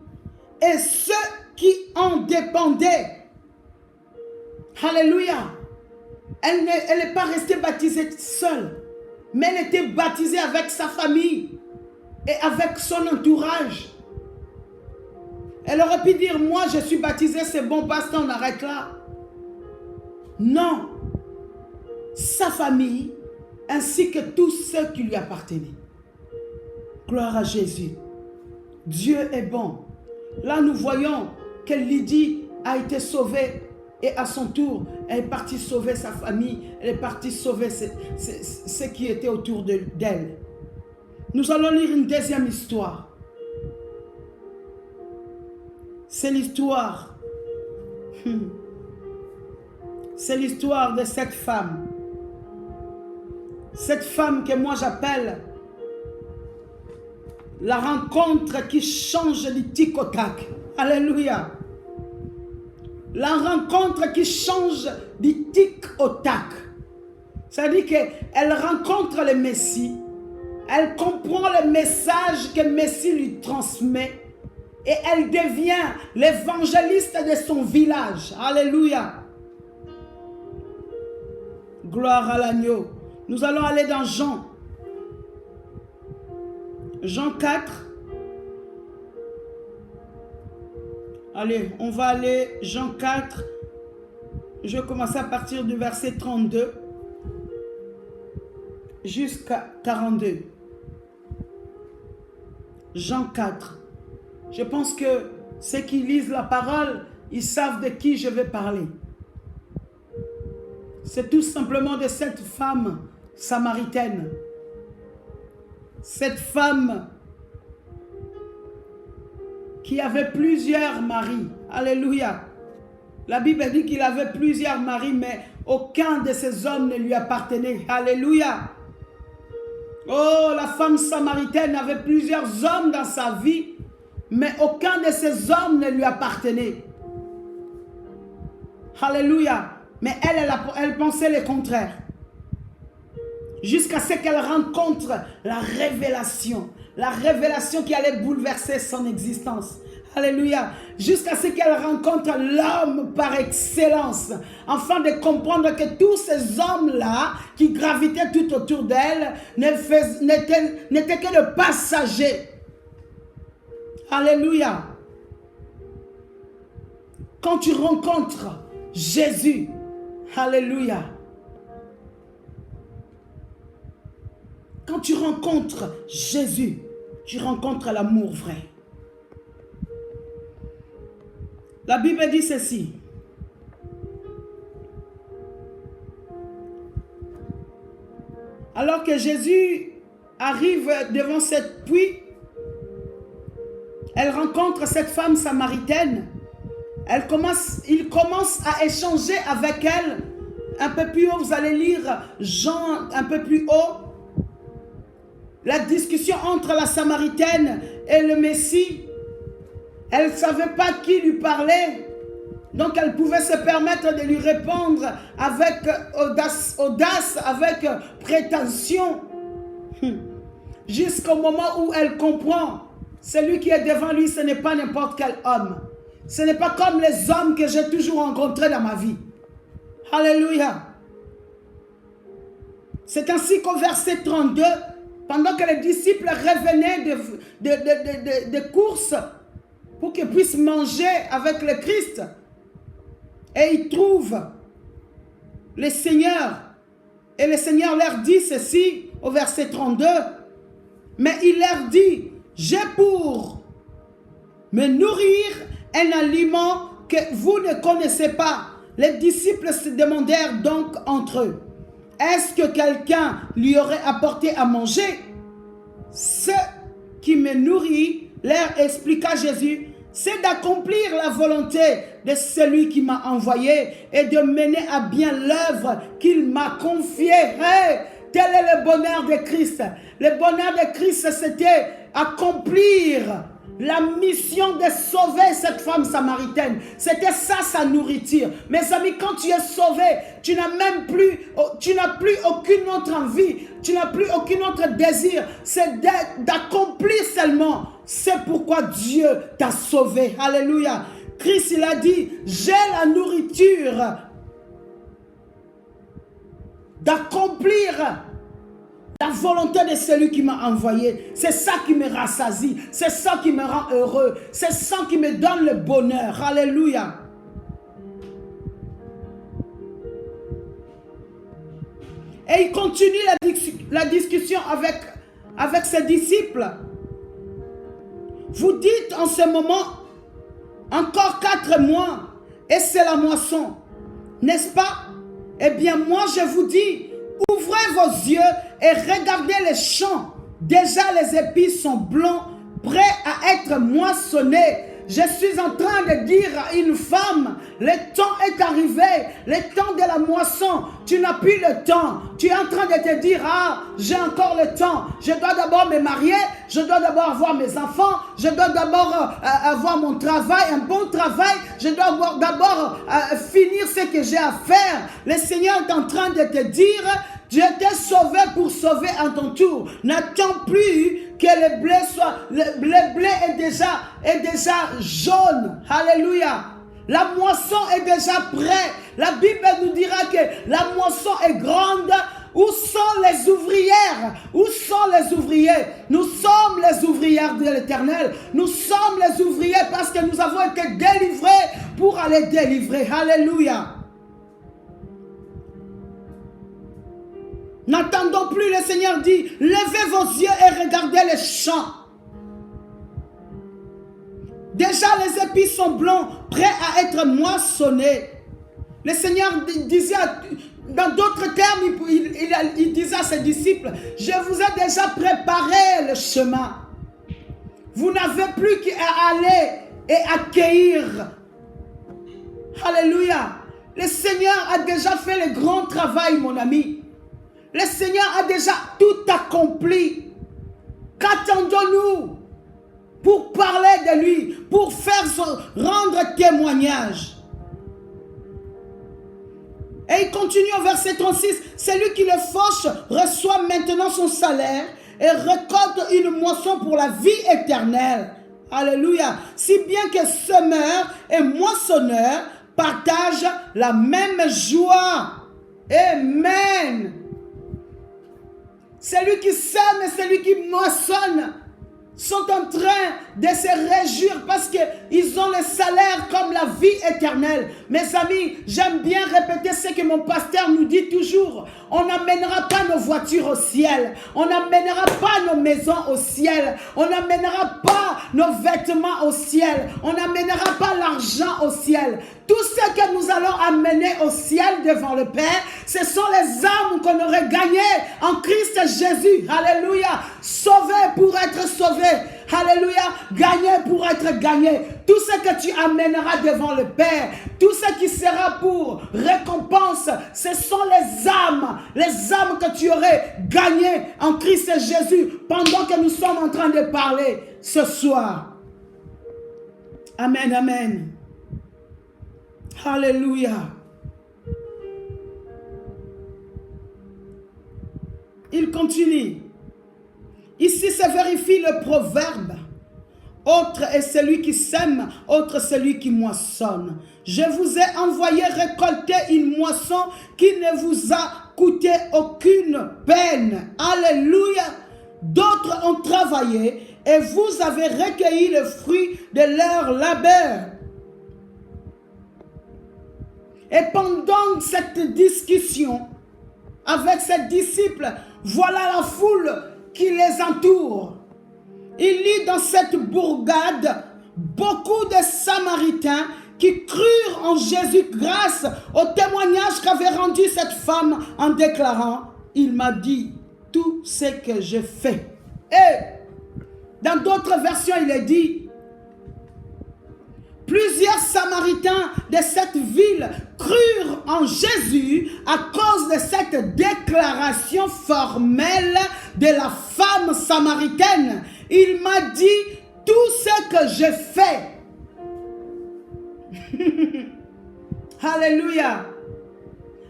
[SPEAKER 1] et ceux qui en dépendaient. Alléluia. Elle n'est pas restée baptisée seule, mais elle était baptisée avec sa famille et avec son entourage. Elle aurait pu dire, moi je suis baptisée, c'est bon, basta, on arrête là. Non. Sa famille, ainsi que tous ceux qui lui appartenaient. Gloire à Jésus. Dieu est bon. Là, nous voyons que Lydie a été sauvée et à son tour, elle est partie sauver sa famille, elle est partie sauver ceux qui étaient autour d'elle. Nous allons lire une deuxième histoire. C'est l'histoire. C'est l'histoire de cette femme. Cette femme que moi j'appelle la rencontre qui change du tic au tac. Alléluia. La rencontre qui change du tic au tac. C'est-à-dire qu'elle rencontre le Messie. Elle comprend le message que le Messie lui transmet. Et elle devient l'évangéliste de son village. Alléluia. Gloire à l'agneau. Nous allons aller dans Jean. Jean 4. Allez, on va aller Jean 4. Je vais commencer à partir du verset 32 jusqu'à 42. Jean 4. Je pense que ceux qui lisent la parole, ils savent de qui je vais parler. C'est tout simplement de cette femme samaritaine. Cette femme qui avait plusieurs maris. Alléluia. La Bible dit qu'il avait plusieurs maris, mais aucun de ces hommes ne lui appartenait. Alléluia. Oh, la femme samaritaine avait plusieurs hommes dans sa vie, mais aucun de ces hommes ne lui appartenait. Alléluia. Mais elle pensait le contraire. Jusqu'à ce qu'elle rencontre la révélation. La révélation qui allait bouleverser son existence. Alléluia. Jusqu'à ce qu'elle rencontre l'homme par excellence. Afin de comprendre que tous ces hommes-là qui gravitaient tout autour d'elle n'étaient que de passagers. Alléluia. Quand tu rencontres Jésus, alléluia. Quand tu rencontres Jésus, tu rencontres l'amour vrai. La Bible dit ceci. Alors que Jésus arrive devant cette puits, elle rencontre cette femme samaritaine. Il commence à échanger avec elle. Un peu plus haut, vous allez lire Jean un peu plus haut. La discussion entre la Samaritaine et le Messie. Elle ne savait pas qui lui parlait. Donc elle pouvait se permettre de lui répondre avec audace, avec prétention. Jusqu'au moment où elle comprend. Celui qui est devant lui, ce n'est pas n'importe quel homme. Ce n'est pas comme les hommes que j'ai toujours rencontrés dans ma vie. Alléluia. C'est ainsi qu'au verset 32, pendant que les disciples revenaient de courses pour qu'ils puissent manger avec le Christ, et ils trouvent le Seigneur. Et le Seigneur leur dit ceci au verset 32. Mais il leur dit, j'ai pour me nourrir un aliment que vous ne connaissez pas. Les disciples se demandèrent donc entre eux, est-ce que quelqu'un lui aurait apporté à manger? Ce qui me nourrit, leur expliqua Jésus, c'est d'accomplir la volonté de celui qui m'a envoyé et de mener à bien l'œuvre qu'il m'a confiée. Hey, tel est le bonheur de Christ. Le bonheur de Christ, c'était accomplir la mission de sauver cette femme samaritaine. C'était ça sa nourriture. Mes amis, quand tu es sauvé, tu n'as plus aucune autre envie, tu n'as plus aucun autre désir. C'est d'accomplir seulement. C'est pourquoi Dieu t'a sauvé. Alléluia. Christ, il a dit, j'ai la nourriture d'accomplir la volonté de celui qui m'a envoyé. C'est ça qui me rassasie. C'est ça qui me rend heureux. C'est ça qui me donne le bonheur. Alléluia. Et il continue la discussion avec ses disciples. Vous dites en ce moment, encore 4 mois et c'est la moisson. N'est-ce pas? Eh bien moi je vous dis, ouvrez vos yeux et regardez les champs. Déjà les épis sont blancs, prêts à être moissonnés. Je suis en train de dire à une femme, le temps est arrivé, le temps de la moisson. Tu n'as plus le temps. Tu es en train de te dire, ah, j'ai encore le temps. Je dois d'abord me marier, je dois d'abord avoir mes enfants, je dois d'abord avoir mon travail, un bon travail. Je dois d'abord finir ce que j'ai à faire. Le Seigneur est en train de te dire, Dieu t'ai sauvé pour sauver à ton tour. N'attends plus que le blé soit... Le blé est déjà jaune. Alléluia. La moisson est déjà prête. La Bible nous dira que la moisson est grande. Où sont les ouvrières? Où sont les ouvriers? Nous sommes les ouvrières de l'Éternel. Nous sommes les ouvriers parce que nous avons été délivrés pour aller délivrer. Alléluia. N'attendons plus, le Seigneur dit, levez vos yeux et regardez les champs. Déjà les épis sont blancs, prêts à être moissonnés. Le Seigneur disait, dans d'autres termes, il disait à ses disciples, je vous ai déjà préparé le chemin. Vous n'avez plus qu'à aller et accueillir. Alléluia. Le Seigneur a déjà fait le grand travail, mon ami. Le Seigneur a déjà tout accompli. Qu'attendons-nous pour parler de lui, pour rendre témoignage? Et il continue au verset 36. Celui qui le fauche reçoit maintenant son salaire et récolte une moisson pour la vie éternelle. Alléluia. Si bien que semeur et moissonneur partagent la même joie. Amen. Celui qui sème et celui qui moissonne sont en train de se réjouir parce qu'ils ont le salaire comme la vie éternelle. Mes amis, j'aime bien répéter ce que mon pasteur nous dit toujours. On n'amènera pas nos voitures au ciel. On n'amènera pas nos maisons au ciel. On n'amènera pas nos vêtements au ciel. On n'amènera pas l'argent au ciel. Tout ce que nous allons amener au ciel devant le Père, ce sont les âmes qu'on aurait gagnées en Christ Jésus. Alléluia. Sauvés pour être sauvés. Alléluia. Gagnés pour être gagnés. Tout ce que tu amèneras devant le Père, tout ce qui sera pour récompense, ce sont les âmes que tu aurais gagnées en Christ Jésus pendant que nous sommes en train de parler ce soir. Amen, amen. Alléluia. Il continue. Ici se vérifie le proverbe. autre est celui qui sème, autre celui qui moissonne. Je vous ai envoyé récolter une moisson qui ne vous a coûté aucune peine. Alléluia. D'autres ont travaillé et vous avez recueilli le fruit de leur labeur. Et pendant cette discussion avec ses disciples, voilà la foule qui les entoure. Il lit dans cette bourgade beaucoup de Samaritains qui crurent en Jésus grâce au témoignage qu'avait rendu cette femme en déclarant « Il m'a dit tout ce que je fais. » Et dans d'autres versions, il est dit « Plusieurs Samaritains de cette ville crurent en Jésus à cause de cette déclaration formelle de la femme samaritaine. Il m'a dit tout ce que je fais. » Alléluia.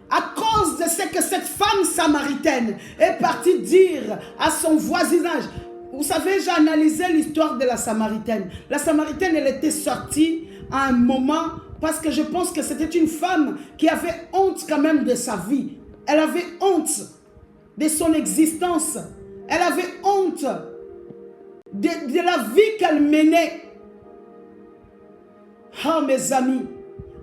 [SPEAKER 1] À cause de ce que cette femme samaritaine est partie dire à son voisinage. Vous savez, j'ai analysé l'histoire de la Samaritaine. La Samaritaine, elle était sortie à un moment parce que je pense que c'était une femme qui avait honte quand même de sa vie. Elle avait honte de son existence. Elle avait honte de la vie qu'elle menait. Oh mes amis,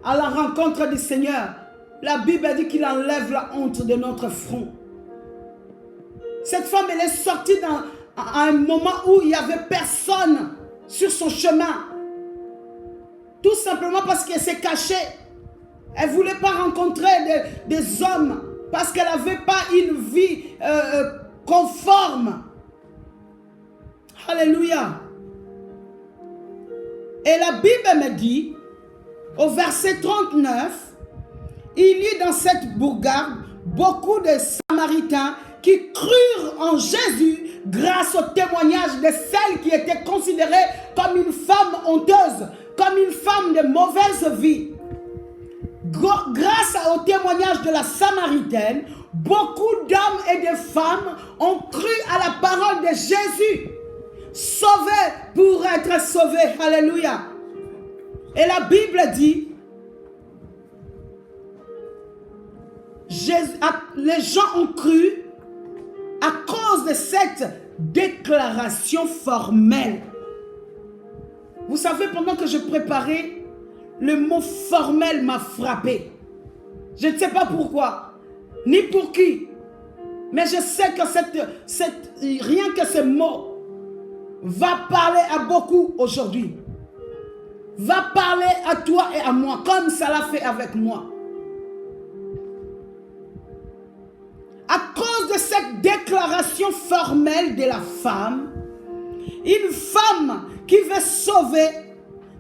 [SPEAKER 1] à la rencontre du Seigneur, la Bible dit qu'il enlève la honte de notre front. Cette femme, elle est sortie à un moment où il n'y avait personne sur son chemin. Tout simplement parce qu'elle s'est cachée. Elle ne voulait pas rencontrer des hommes parce qu'elle n'avait pas une vie conforme. Alléluia. Et la Bible me dit, au verset 39, il lit dans cette bourgade beaucoup de Samaritains qui crurent en Jésus grâce au témoignage de celle qui était considérée comme une femme honteuse, comme une femme de mauvaise vie. Grâce au témoignage de la Samaritaine, beaucoup d'hommes et de femmes ont cru à la parole de Jésus. Sauvés pour être sauvés. Alléluia. Et la Bible dit, les gens ont cru à cause de cette déclaration formelle. Vous savez, pendant que je préparais, le mot formel m'a frappé. Je ne sais pas pourquoi, ni pour qui, mais je sais que rien que ce mot va parler à beaucoup aujourd'hui. Va parler à toi et à moi, comme ça l'a fait avec moi. À cause de cette déclaration formelle de la femme, une femme qui veut sauver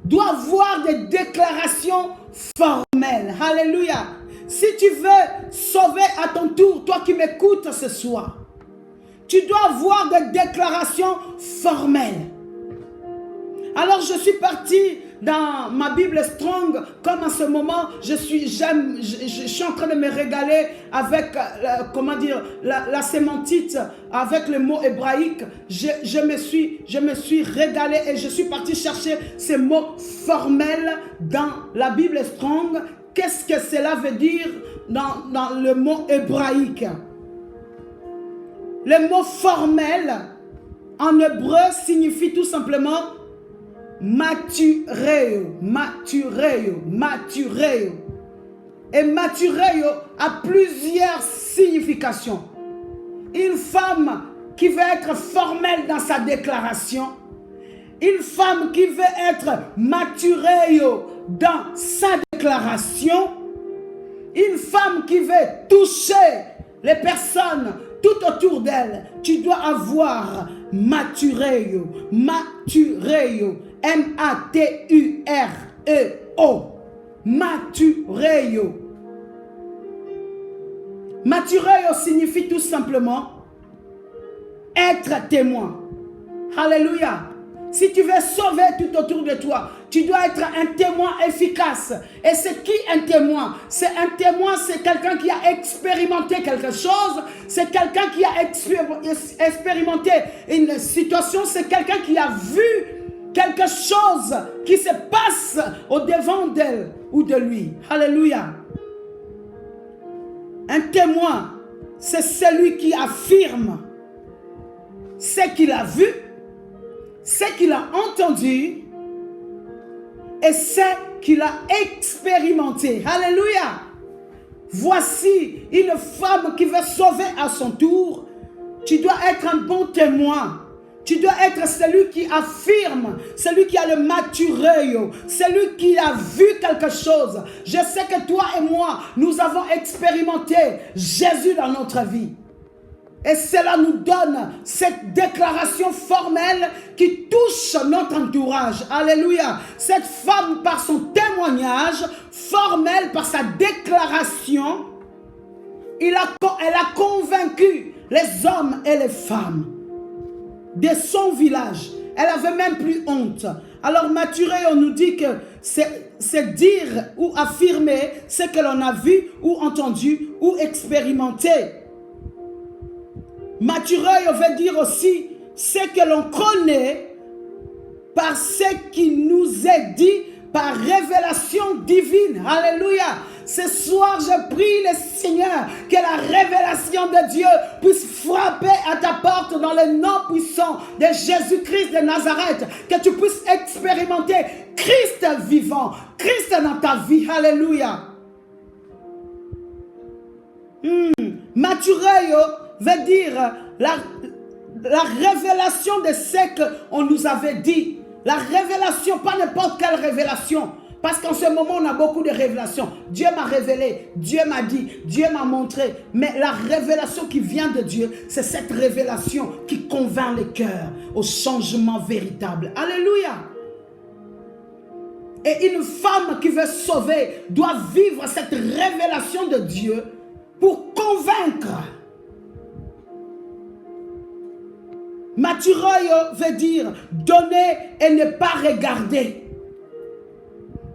[SPEAKER 1] doit avoir des déclarations formelles. Alléluia. Si tu veux sauver à ton tour, toi qui m'écoutes ce soir, tu dois avoir des déclarations formelles. Alors je suis partie dans ma Bible Strong, comme en ce moment je suis en train de me régaler avec la sémantite, avec le mot hébraïque. Je me suis régalé et je suis partie chercher ces mots formels dans la Bible Strong. Qu'est-ce que cela veut dire dans le mot hébraïque? Le mot formel en hébreu signifie tout simplement matureo, matureo, matureo. Et matureo a plusieurs significations. Une femme qui veut être formelle dans sa déclaration. Une femme qui veut être matureo dans sa déclaration. Une femme qui veut toucher les personnes tout autour d'elle. Tu dois avoir matureo, matureo, M-A-T-U-R-E-O, matureo. Matureo signifie tout simplement être témoin. Alléluia. Si tu veux sauver tout autour de toi, tu dois être un témoin efficace. Et c'est qui un témoin? C'est un témoin, c'est quelqu'un qui a expérimenté quelque chose. C'est quelqu'un qui a expérimenté une situation. C'est quelqu'un qui a vu quelque chose qui se passe au-devant d'elle ou de lui. Alléluia. Un témoin, c'est celui qui affirme ce qu'il a vu, ce qu'il a entendu et ce qu'il a expérimenté. Alléluia. Voici une femme qui veut sauver à son tour. Tu dois être un bon témoin. Tu dois être celui qui affirme, celui qui a le matureio, celui qui a vu quelque chose. Je sais que toi et moi, nous avons expérimenté Jésus dans notre vie. Et cela nous donne cette déclaration formelle qui touche notre entourage. Alléluia. Cette femme, par son témoignage formel, par sa déclaration, elle a convaincu les hommes et les femmes de son village. Elle n'avait même plus honte. Alors Maturée, on nous dit que c'est dire ou affirmer ce que l'on a vu ou entendu ou expérimenté. Maturée veut dire aussi ce que l'on connaît par ce qui nous est dit par révélation divine. Alléluia. Ce soir, je prie le Seigneur que la révélation de Dieu puisse frapper à ta porte dans le nom puissant de Jésus-Christ de Nazareth. Que tu puisses expérimenter Christ vivant, Christ dans ta vie. Alléluia. Matureo veut dire la révélation de ce qu'on nous avait dit. La révélation, pas n'importe quelle révélation. Parce qu'en ce moment, on a beaucoup de révélations. Dieu m'a révélé, Dieu m'a dit, Dieu m'a montré. Mais la révélation qui vient de Dieu, c'est cette révélation qui convainc les cœurs au changement véritable. Alléluia. Et une femme qui veut sauver doit vivre cette révélation de Dieu pour convaincre. Maturoyo veut dire donner et ne pas regarder.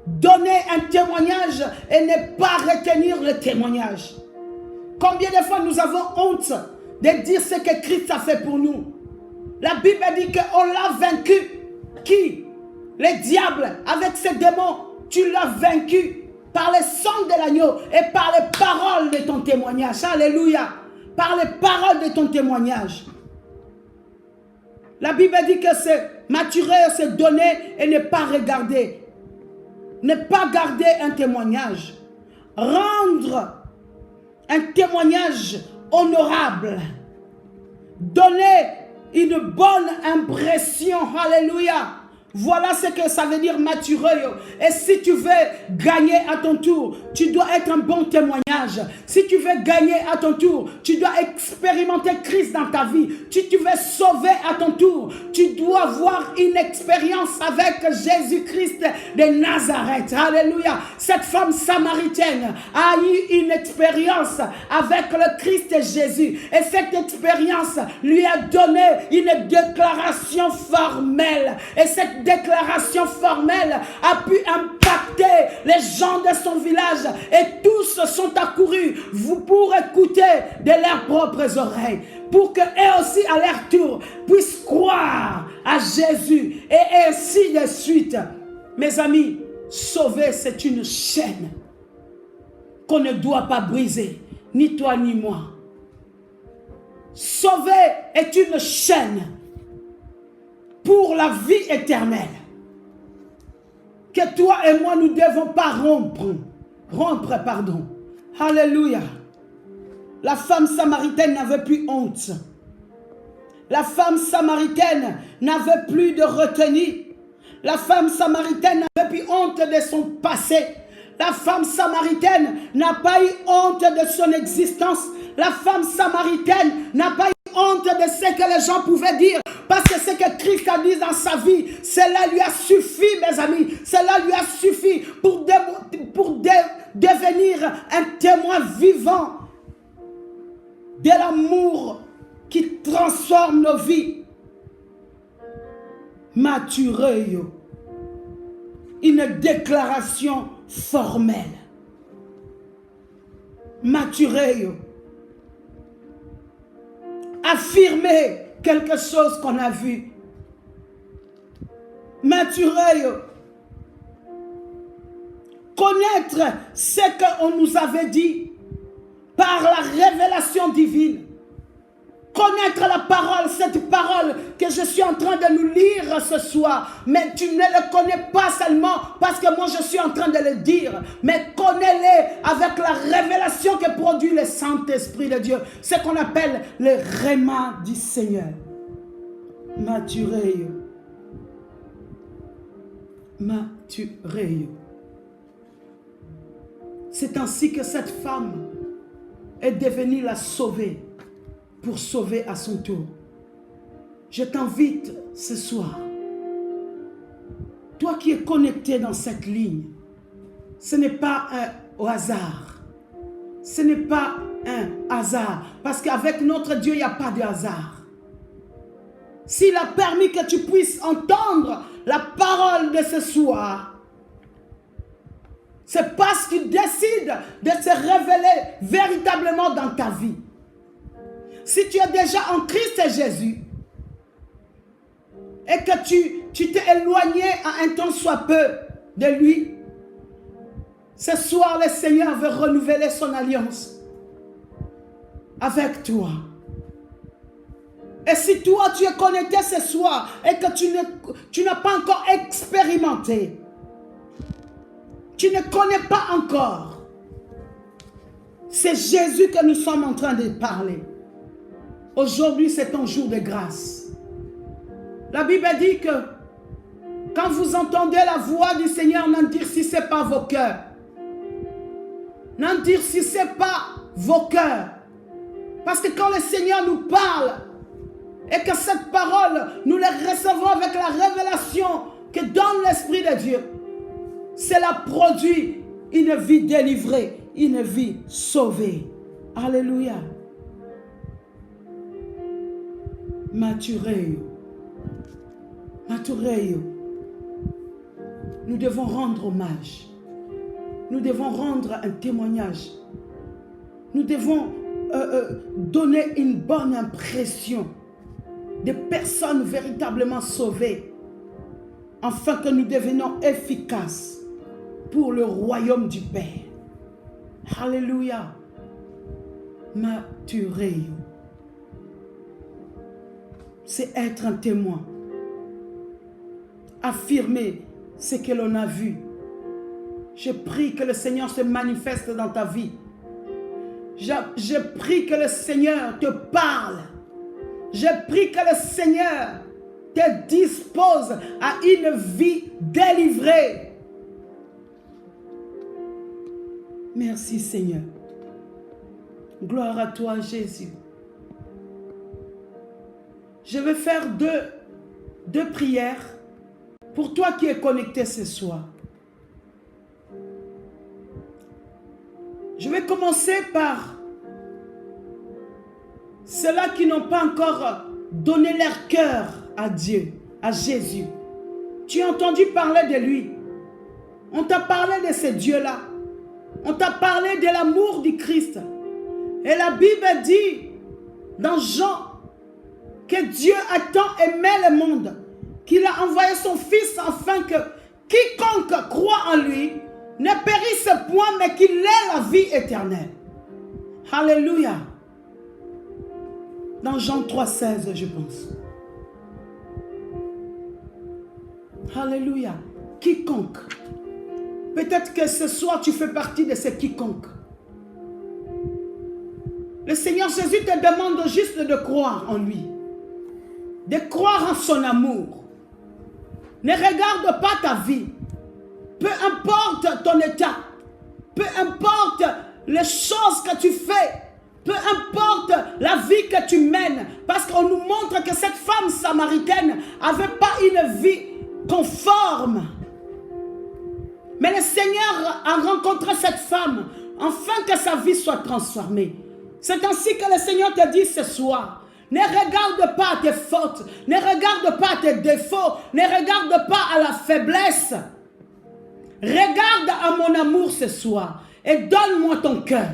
[SPEAKER 1] Donner un témoignage et ne pas retenir le témoignage. Combien de fois nous avons honte de dire ce que Christ a fait pour nous? La Bible dit qu'on l'a vaincu. Qui? Le diable avec ses démons. Tu l'as vaincu par le sang de l'agneau et par les paroles de ton témoignage. Alléluia. Par les paroles de ton témoignage. La Bible dit que c'est maturer, c'est donner et ne pas regarder. Ne pas garder un témoignage. Rendre un témoignage honorable. Donner une bonne impression. Alléluia. Voilà ce que ça veut dire maturer. Et si tu veux gagner à ton tour, tu dois être un bon témoignage. Si tu veux gagner à ton tour, tu dois expérimenter Christ dans ta vie. Si tu veux sauver à ton tour, tu dois avoir une expérience avec Jésus-Christ de Nazareth. Alléluia. Cette femme samaritaine a eu une expérience avec le Christ Jésus. Et cette expérience lui a donné une déclaration formelle. Et cette déclaration formelle a pu impacter les gens de son village et tous sont accourus pour écouter de leurs propres oreilles, pour qu'eux aussi à leur tour puissent croire à Jésus et ainsi de suite. Mes amis, sauver c'est une chaîne qu'on ne doit pas briser, ni toi ni moi. Sauver est une chaîne pour la vie éternelle, que toi et moi nous ne devons pas rompre. Alléluia. La femme samaritaine n'avait plus honte. La femme samaritaine n'avait plus de retenue. La femme samaritaine n'avait plus honte de son passé. La femme samaritaine n'a pas eu honte de son existence. La femme samaritaine n'a pas eu honte de ce que les gens pouvaient dire. Parce que ce que Christ a dit dans sa vie, cela lui a suffi, mes amis. Cela lui a suffi pour devenir un témoin vivant de l'amour qui transforme nos vies. Maturer, une déclaration formelle. Maturer, affirmer quelque chose qu'on a vu. Maturer. Connaître ce qu'on nous avait dit par la révélation divine. Connaître la parole, cette parole que je suis en train de nous lire ce soir. Mais tu ne le connais pas seulement parce que moi je suis en train de le dire. Mais connais-les avec la révélation que produit le Saint-Esprit de Dieu. Ce qu'on appelle le réma du Seigneur. Maturez. Maturez. C'est ainsi que cette femme est devenue la sauvée pour sauver à son tour. Je t'invite ce soir, toi qui es connecté dans cette ligne, ce n'est pas au hasard. Ce n'est pas un hasard. Parce qu'avec notre Dieu, il n'y a pas de hasard. S'il a permis que tu puisses entendre la parole de ce soir, c'est parce qu'il décide de se révéler véritablement dans ta vie. Si tu es déjà en Christ Jésus et que tu t'es éloigné à un temps soit peu de lui, ce soir le Seigneur veut renouveler son alliance avec toi. Et si toi tu es connecté ce soir et que tu n'as pas encore expérimenté, tu ne connais pas encore, c'est Jésus que nous sommes en train de parler. Aujourd'hui, c'est ton jour de grâce. La Bible dit que quand vous entendez la voix du Seigneur, n'endurcissez pas vos cœurs. N'endurcissez pas vos cœurs. Parce que quand le Seigneur nous parle et que cette parole, nous la recevons avec la révélation que donne l'Esprit de Dieu, cela produit une vie délivrée, une vie sauvée. Alléluia. Maturez. Maturez. Nous devons rendre hommage. Nous devons rendre un témoignage. Nous devons donner une bonne impression des personnes véritablement sauvées, afin que nous devenions efficaces pour le royaume du Père. Alléluia. Maturez. C'est être un témoin. Affirmer ce que l'on a vu. Je prie que le Seigneur se manifeste dans ta vie. Je prie que le Seigneur te parle. Je prie que le Seigneur te dispose à une vie délivrée. Merci Seigneur. Gloire à toi Jésus. Je vais faire deux prières pour toi qui es connecté ce soir. Je vais commencer par ceux-là qui n'ont pas encore donné leur cœur à Dieu, à Jésus. Tu as entendu parler de lui. On t'a parlé de ce Dieu-là. On t'a parlé de l'amour du Christ. Et la Bible dit dans Jean que Dieu a tant aimé le monde qu'il a envoyé son Fils afin que quiconque croit en lui ne périsse point, mais qu'il ait la vie éternelle. Alléluia. Dans Jean 3,16, je pense. Alléluia. Quiconque. Peut-être que ce soir, tu fais partie de ces quiconque. Le Seigneur Jésus te demande juste de croire en lui. De croire en son amour. Ne regarde pas ta vie. Peu importe ton état. Peu importe les choses que tu fais. Peu importe la vie que tu mènes. Parce qu'on nous montre que cette femme samaritaine n'avait pas une vie conforme. Mais le Seigneur a rencontré cette femme afin que sa vie soit transformée. C'est ainsi que le Seigneur te dit ce soir. Ne regarde pas à tes fautes. Ne regarde pas à tes défauts. Ne regarde pas à la faiblesse. Regarde à mon amour ce soir. Et donne-moi ton cœur.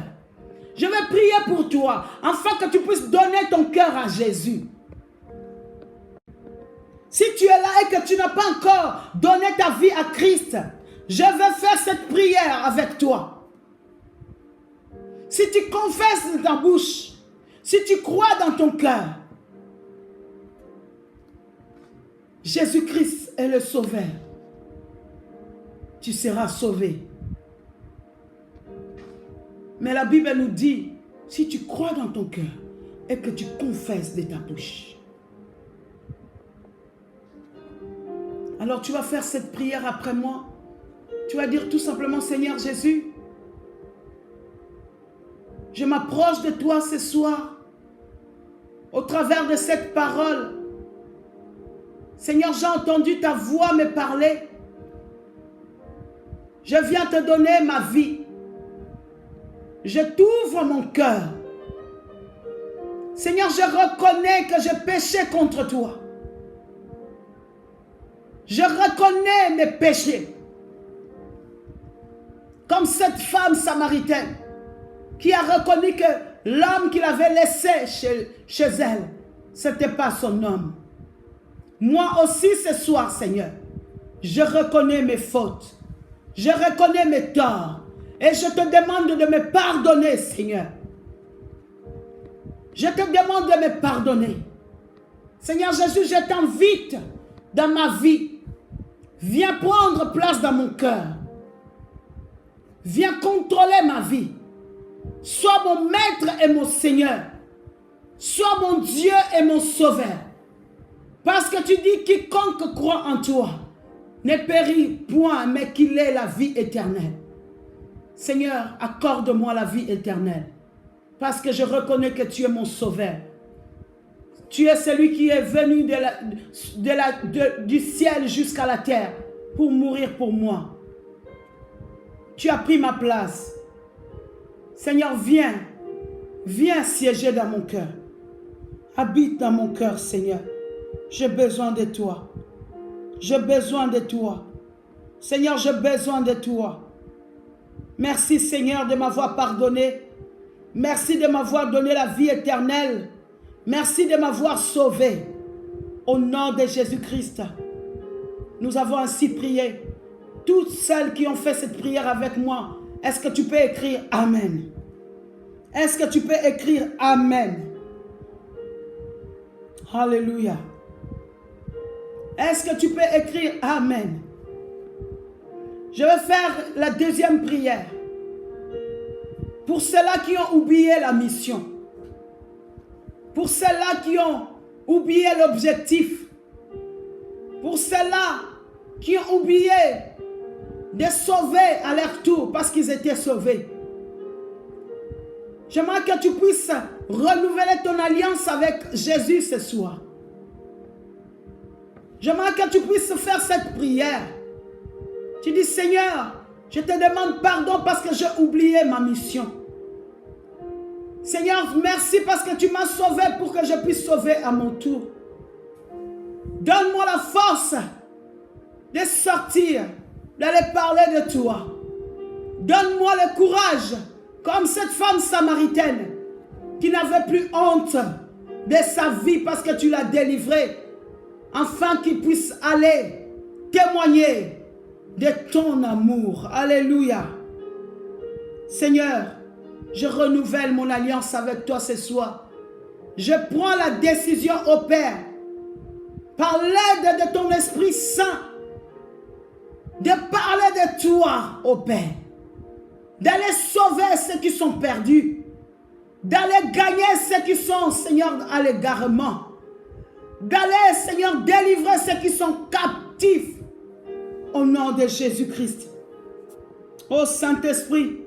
[SPEAKER 1] Je vais prier pour toi. Afin que tu puisses donner ton cœur à Jésus. Si tu es là et que tu n'as pas encore donné ta vie à Christ, je veux faire cette prière avec toi. Si tu confesses de ta bouche, si tu crois dans ton cœur, Jésus-Christ est le Sauveur, tu seras sauvé. Mais la Bible nous dit, si tu crois dans ton cœur et que tu confesses de ta bouche, alors tu vas faire cette prière après moi. Tu vas dire tout simplement, Seigneur Jésus, je m'approche de toi ce soir au travers de cette parole. Seigneur, j'ai entendu ta voix me parler. Je viens te donner ma vie. Je t'ouvre mon cœur. Seigneur, je reconnais que j'ai péché contre toi. Je reconnais mes péchés. Comme cette femme samaritaine qui a reconnu que l'homme qu'il avait laissé chez elle, ce n'était pas son homme. Moi aussi ce soir, Seigneur, je reconnais mes fautes. Je reconnais mes torts. Et je te demande de me pardonner, Seigneur. Je te demande de me pardonner. Seigneur Jésus, je t'invite dans ma vie. Viens prendre place dans mon cœur. Viens contrôler ma vie. Sois mon maître et mon Seigneur. Sois mon Dieu et mon Sauveur. Parce que tu dis, quiconque croit en toi ne périt point, mais qu'il ait la vie éternelle. Seigneur, accorde-moi la vie éternelle. Parce que je reconnais que tu es mon Sauveur. Tu es celui qui est venu du ciel jusqu'à la terre pour mourir pour moi. Tu as pris ma place. Seigneur, viens. Viens siéger dans mon cœur. Habite dans mon cœur, Seigneur. J'ai besoin de toi. J'ai besoin de toi. Seigneur, j'ai besoin de toi. Merci, Seigneur, de m'avoir pardonné. Merci de m'avoir donné la vie éternelle. Merci de m'avoir sauvé. Au nom de Jésus-Christ, nous avons ainsi prié. Toutes celles qui ont fait cette prière avec moi, est-ce que tu peux écrire Amen? Est-ce que tu peux écrire Amen? Alléluia. Est-ce que tu peux écrire Amen? Je vais faire la deuxième prière. Pour ceux-là qui ont oublié la mission. Pour ceux-là qui ont oublié l'objectif. Pour ceux-là qui ont oublié de sauver à leur tour parce qu'ils étaient sauvés. J'aimerais que tu puisses renouveler ton alliance avec Jésus ce soir. J'aimerais que tu puisses faire cette prière. Tu dis, Seigneur, je te demande pardon parce que j'ai oublié ma mission. Seigneur, merci parce que tu m'as sauvé pour que je puisse sauver à mon tour. Donne-moi la force de sortir, d'aller parler de toi. Donne-moi le courage, comme cette femme samaritaine qui n'avait plus honte de sa vie parce que tu l'as délivrée, afin qu'il puisse aller témoigner de ton amour. Alléluia. Seigneur, je renouvelle mon alliance avec toi ce soir. Je prends la décision au Père, par l'aide de ton Esprit Saint, de parler de toi au Père, d'aller sauver ceux qui sont perdus, d'aller gagner ceux qui sont, Seigneur, à l'égarement, d'aller, Seigneur, délivrer ceux qui sont captifs, au nom de Jésus-Christ. Ô Saint-Esprit,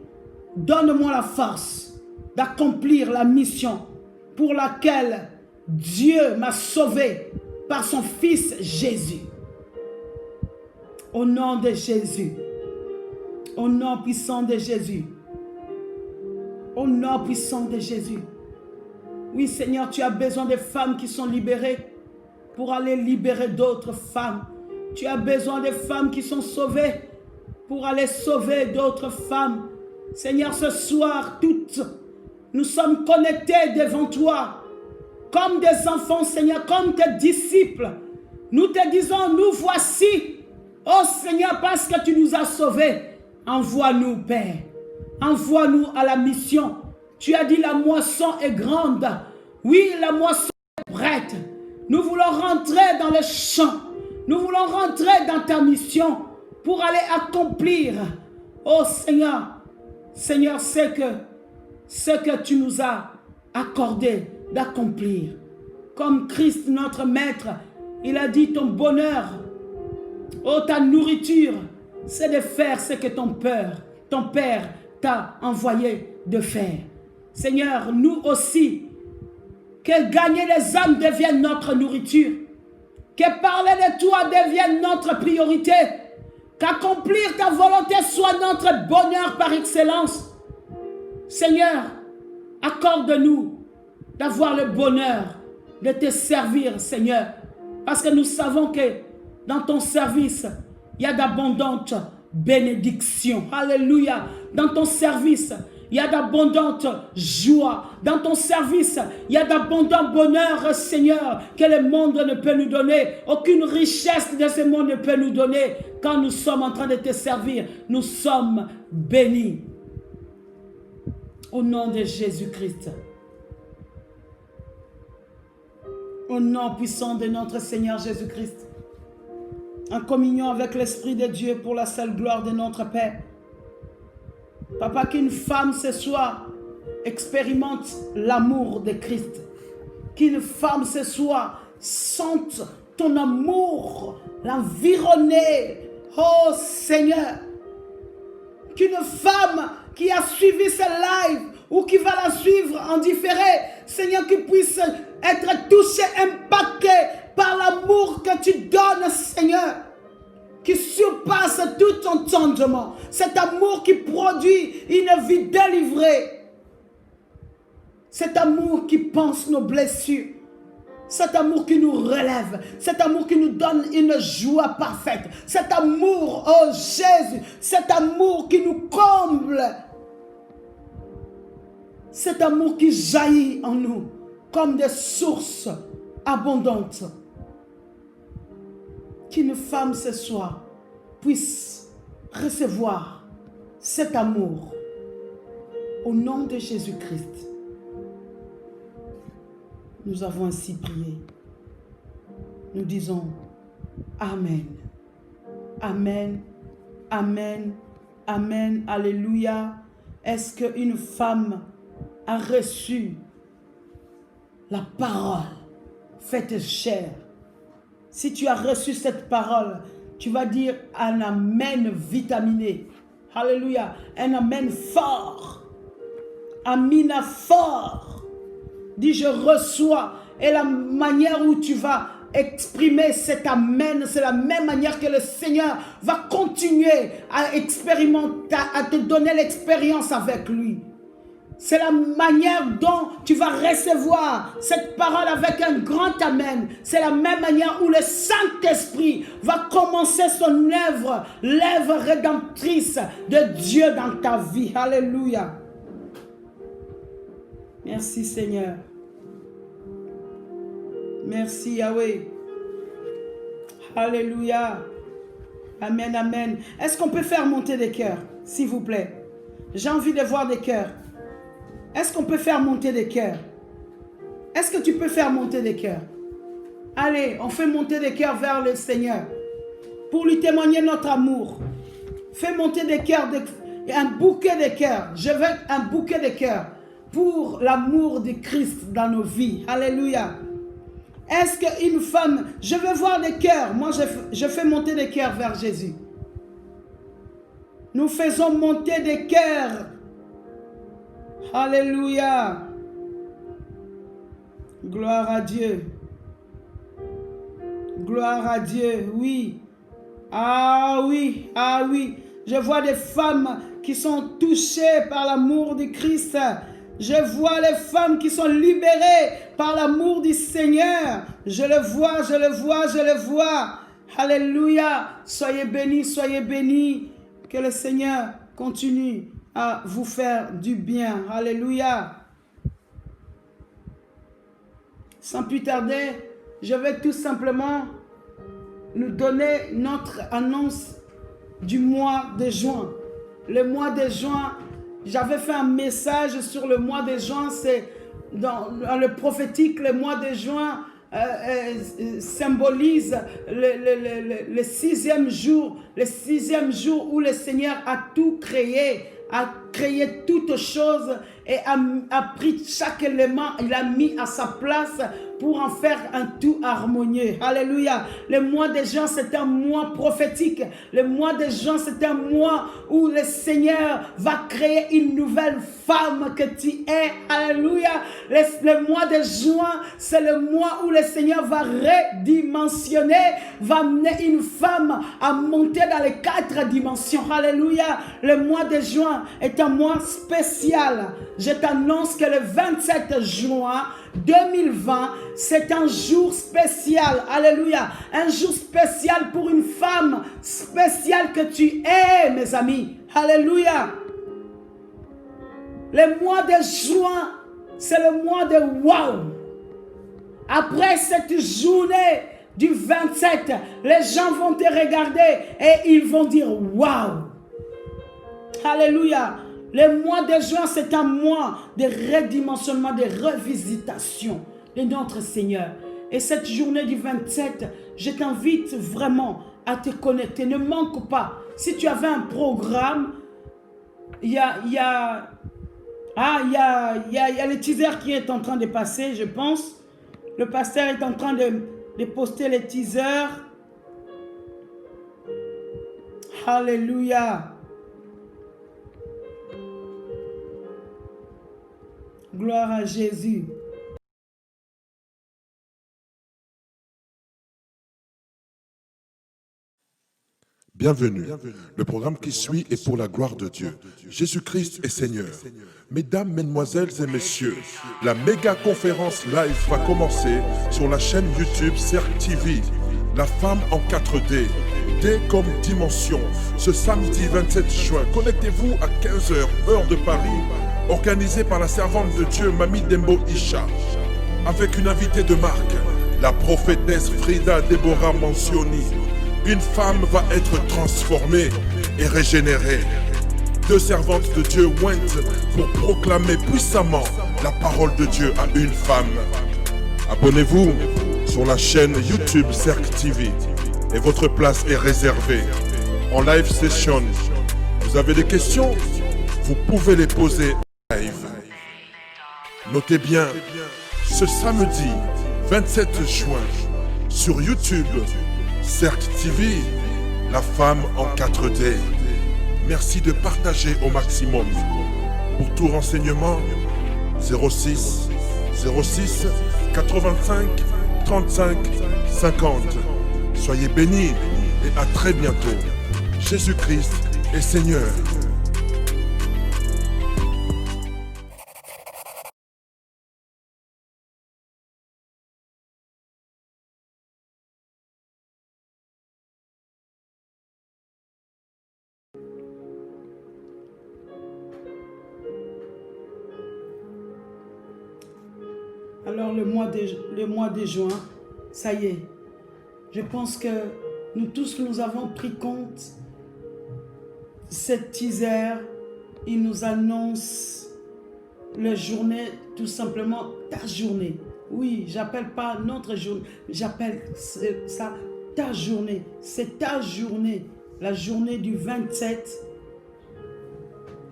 [SPEAKER 1] donne-moi la force d'accomplir la mission pour laquelle Dieu m'a sauvé par son Fils Jésus. Au nom de Jésus. Au nom puissant de Jésus. Au nom puissant de Jésus. Oui, Seigneur, tu as besoin de femmes qui sont libérées pour aller libérer d'autres femmes. Tu as besoin de femmes qui sont sauvées pour aller sauver d'autres femmes. Seigneur, ce soir, toutes, nous sommes connectés devant toi comme des enfants, Seigneur, comme tes disciples. Nous te disons, nous voici. Oh Seigneur, parce que tu nous as sauvés. Envoie-nous, Père. Envoie-nous à la mission. Tu as dit la moisson est grande. Oui, la moisson est prête. Nous voulons rentrer dans le champ. Nous voulons rentrer dans ta mission pour aller accomplir. Oh Seigneur, Seigneur, c'est que ce que tu nous as accordé d'accomplir. Comme Christ, notre Maître, il a dit ton bonheur, oh ta nourriture, c'est de faire ce que ton Père t'a envoyé de faire. Seigneur, nous aussi, que gagner les âmes devienne notre nourriture. Que parler de toi devienne notre priorité. Qu'accomplir ta volonté soit notre bonheur par excellence. Seigneur, accorde-nous d'avoir le bonheur de te servir, Seigneur. Parce que nous savons que dans ton service, il y a d'abondantes bénédictions. Alléluia. Dans ton service, il y a d'abondantes joies. Dans ton service, il y a d'abondant bonheur, Seigneur, que le monde ne peut nous donner. Aucune richesse de ce monde ne peut nous donner. Quand nous sommes en train de te servir, nous sommes bénis. Au nom de Jésus-Christ. Au nom puissant de notre Seigneur Jésus-Christ. En communion avec l'Esprit de Dieu pour la seule gloire de notre Père. Papa, qu'une femme ce soir expérimente l'amour de Christ. Qu'une femme ce soir sente ton amour l'environner. Oh Seigneur. Qu'une femme qui a suivi ce live ou qui va la suivre en différé, Seigneur, qui puisse être touchée, impactée par l'amour que tu donnes, Seigneur, qui surpasse tout entendement. Cet amour qui produit une vie délivrée. Cet amour qui pense nos blessures. Cet amour qui nous relève. Cet amour qui nous donne une joie parfaite. Cet amour, oh Jésus, cet amour qui nous comble. Cet amour qui jaillit en nous comme des sources abondantes. Qu'une femme ce soir puisse recevoir cet amour au nom de Jésus-Christ. Nous avons ainsi prié. Nous disons Amen. Amen. Amen. Amen. Alléluia. Est-ce qu'une femme a reçu la parole faite chair? Si tu as reçu cette parole, tu vas dire un amen vitaminé. Alléluia. Un amen fort. Amina fort. Dis je reçois. Et la manière où tu vas exprimer cet amen, c'est la même manière que le Seigneur va continuer à expérimenter, à te donner l'expérience avec lui. C'est la manière dont tu vas recevoir cette parole avec un grand amen. C'est la même manière où le Saint-Esprit va commencer son œuvre, l'œuvre rédemptrice de Dieu dans ta vie. Alléluia. Merci Seigneur. Merci Yahweh. Alléluia. Amen, amen. Est-ce qu'on peut faire monter des cœurs, s'il vous plaît? J'ai envie de voir des cœurs. Est-ce qu'on peut faire monter des cœurs? Est-ce que tu peux faire monter des cœurs? Allez, on fait monter des cœurs vers le Seigneur. Pour lui témoigner notre amour. Fais monter des cœurs, un bouquet de cœurs. Je veux un bouquet de cœurs. Pour l'amour de Christ dans nos vies. Alléluia. Est-ce qu'une femme... Je veux voir des cœurs. Moi, je fais monter des cœurs vers Jésus. Nous faisons monter des cœurs. Alléluia. Gloire à Dieu. Gloire à Dieu. Oui. Ah oui. Ah oui. Je vois des femmes qui sont touchées par l'amour de Christ. Je vois les femmes qui sont libérées par l'amour du Seigneur. Je le vois, je le vois, je le vois. Alléluia. Soyez bénis, soyez bénis. Que le Seigneur continue à vous faire du bien. Alléluia. Sans plus tarder, je vais tout simplement nous donner notre annonce du mois de juin. Le mois de juin, j'avais fait un message sur le mois de juin, c'est dans le prophétique, le mois de juin symbolise le sixième jour où le Seigneur a tout créé, a créé toutes choses et a pris chaque élément, il a mis à sa place pour en faire un tout harmonieux. Alléluia. Le mois de juin, c'est un mois prophétique. Le mois de juin, c'est un mois où le Seigneur va créer une nouvelle femme que tu es. Alléluia. Le mois de juin, c'est le mois où le Seigneur va redimensionner, va amener une femme à monter dans les 4 dimensions. Alléluia. Le mois de juin est un mois spécial. Je t'annonce que le 27 juin 2020, c'est un jour spécial. Alléluia. Un jour spécial pour une femme spéciale que tu es, mes amis. Alléluia. Le mois de juin, c'est le mois de wow. Après cette journée du 27, les gens vont te regarder et ils vont dire wow. Alléluia. Le mois de juin, c'est un mois de redimensionnement, de revisitation de notre Seigneur. Et cette journée du 27, je t'invite vraiment à te connecter. Ne manque pas. Si tu avais un programme, il y a le teaser qui est en train de passer, je pense. Le pasteur est en train de poster les teasers. Alléluia. Gloire à Jésus.
[SPEAKER 2] Bienvenue. Le programme qui suit est pour la gloire de Dieu. Jésus-Christ est Seigneur. Mesdames, mesdemoiselles et messieurs, la méga conférence live va commencer sur la chaîne YouTube Cercle TV. La femme en 4D, D comme dimension. Ce samedi 27 juin, connectez-vous à 15h, heure de Paris, organisé par la servante de Dieu, Mami Dembo Isha, avec une invitée de marque, la prophétesse Frida Deborah Mansioni. Une femme va être transformée et régénérée. 2 servantes de Dieu ointes pour proclamer puissamment la parole de Dieu à une femme. Abonnez-vous sur la chaîne YouTube Cercle TV et votre place est réservée. En live session, vous avez des questions? Vous pouvez les poser en live. Notez bien, ce samedi 27 juin, sur YouTube, Cercle TV, la femme en 4D. Merci de partager au maximum. Pour tout renseignement, 06 85 35 50. Soyez bénis et à très bientôt. Jésus-Christ est Seigneur.
[SPEAKER 1] Alors le mois de juin, ça y est. Je pense que nous tous, nous avons pris compte. Cette teaser, il nous annonce la journée, tout simplement ta journée. Oui, j'appelle pas notre journée, j'appelle ça ta journée. C'est ta journée, la journée du 27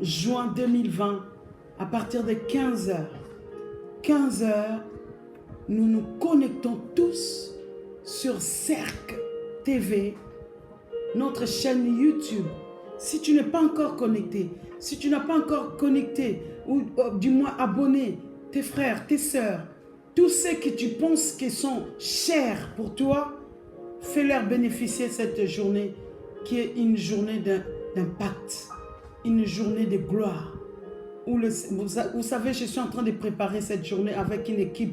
[SPEAKER 1] juin 2020, à partir de 15h. 15h, nous nous connectons tous sur Cercle TV, notre chaîne YouTube. Si tu n'es pas encore connecté, si tu n'as pas encore connecté, ou du moins abonné, tes frères, tes sœurs, tous ceux que tu penses qui sont chers pour toi, fais-leur bénéficier cette journée qui est une journée d'impact, une journée de gloire. Vous savez, je suis en train de préparer cette journée avec une équipe.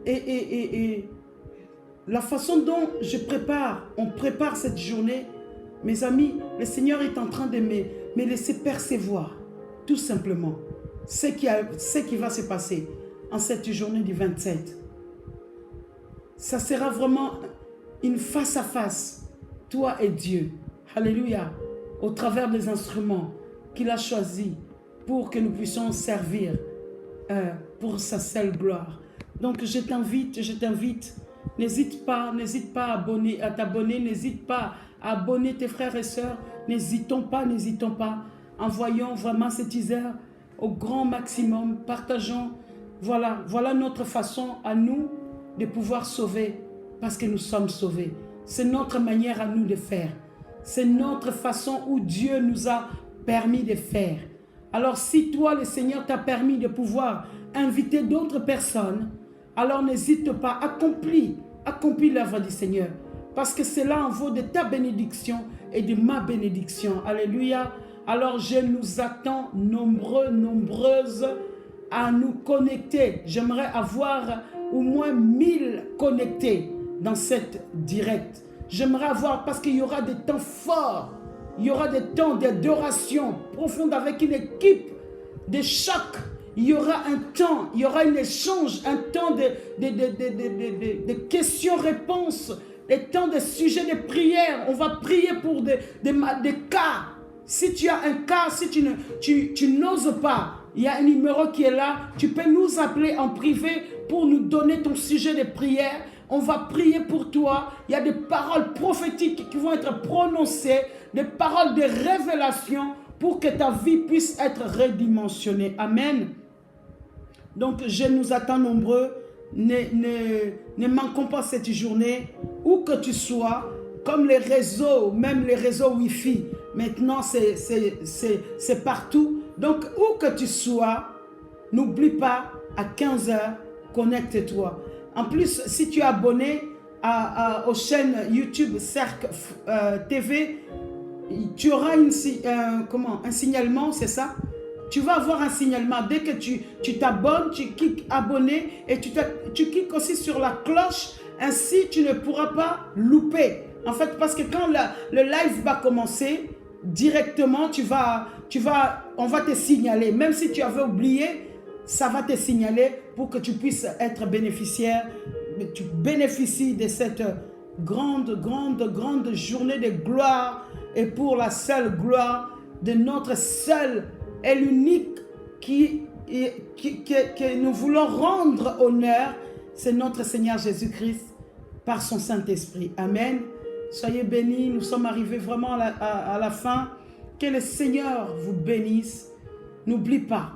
[SPEAKER 1] Et la façon dont on prépare cette journée, mes amis, le Seigneur est en train de me laisser percevoir, tout simplement, ce qui va se passer en cette journée du 27. Ça sera vraiment une face à face, toi et Dieu. Alléluia. Au travers des instruments qu'il a choisis pour que nous puissions servir pour sa seule gloire. Donc je t'invite, n'hésite pas à t'abonner, n'hésite pas à abonner tes frères et sœurs, n'hésitons pas. Envoyons vraiment ce teaser au grand maximum, partageons. Voilà notre façon à nous de pouvoir sauver, parce que nous sommes sauvés. C'est notre manière à nous de faire. C'est notre façon où Dieu nous a permis de faire. Alors si toi, le Seigneur t'a permis de pouvoir inviter d'autres personnes, alors n'hésite pas, accomplis l'œuvre du Seigneur. Parce que cela en vaut de ta bénédiction et de ma bénédiction. Alléluia. Alors je nous attends nombreuses à nous connecter. J'aimerais avoir au moins 1000 connectés dans cette direct. J'aimerais avoir, parce qu'il y aura des temps forts, il y aura des temps d'adoration profonde avec une équipe de choc. Il y aura un temps, il y aura un échange, un temps de questions-réponses, des temps de sujets de prière. On va prier pour des cas. Si tu as un cas, si tu n'oses pas, il y a un numéro qui est là. Tu peux nous appeler en privé pour nous donner ton sujet de prière. On va prier pour toi. Il y a des paroles prophétiques qui vont être prononcées, des paroles de révélation pour que ta vie puisse être redimensionnée. Amen. Donc, je nous attends nombreux. Ne manquons pas cette journée. Où que tu sois, comme les réseaux, même les réseaux Wi-Fi, maintenant c'est partout. Donc, où que tu sois, n'oublie pas, à 15 h, connecte-toi. En plus, si tu es abonné aux chaînes YouTube Cercle TV, tu auras un signalement, c'est ça? Tu vas avoir un signalement. Dès que tu t'abonnes, tu cliques abonner et tu cliques aussi sur la cloche. Ainsi, tu ne pourras pas louper. En fait, parce que quand le live va commencer, directement, on va te signaler. Même si tu avais oublié, ça va te signaler pour que tu puisses être bénéficiaire. Tu bénéficies de cette grande journée de gloire et pour la seule gloire de notre seul et l'unique que nous voulons rendre honneur, c'est notre Seigneur Jésus-Christ par son Saint-Esprit. Amen. Soyez bénis, nous sommes arrivés vraiment à la fin. Que le Seigneur vous bénisse. N'oublie pas,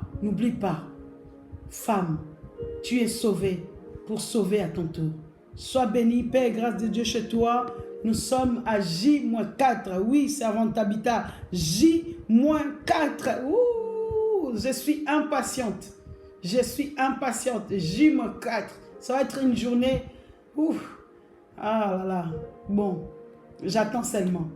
[SPEAKER 1] femme, tu es sauvée pour sauver à ton tour. Sois béni, paix et grâce de Dieu chez toi. Nous sommes à J-4. Oui, c'est avant Tabitha. J-4. Ouh, je suis impatiente. J-4. Ça va être une journée. Ouf. Ah là là. Bon, j'attends seulement.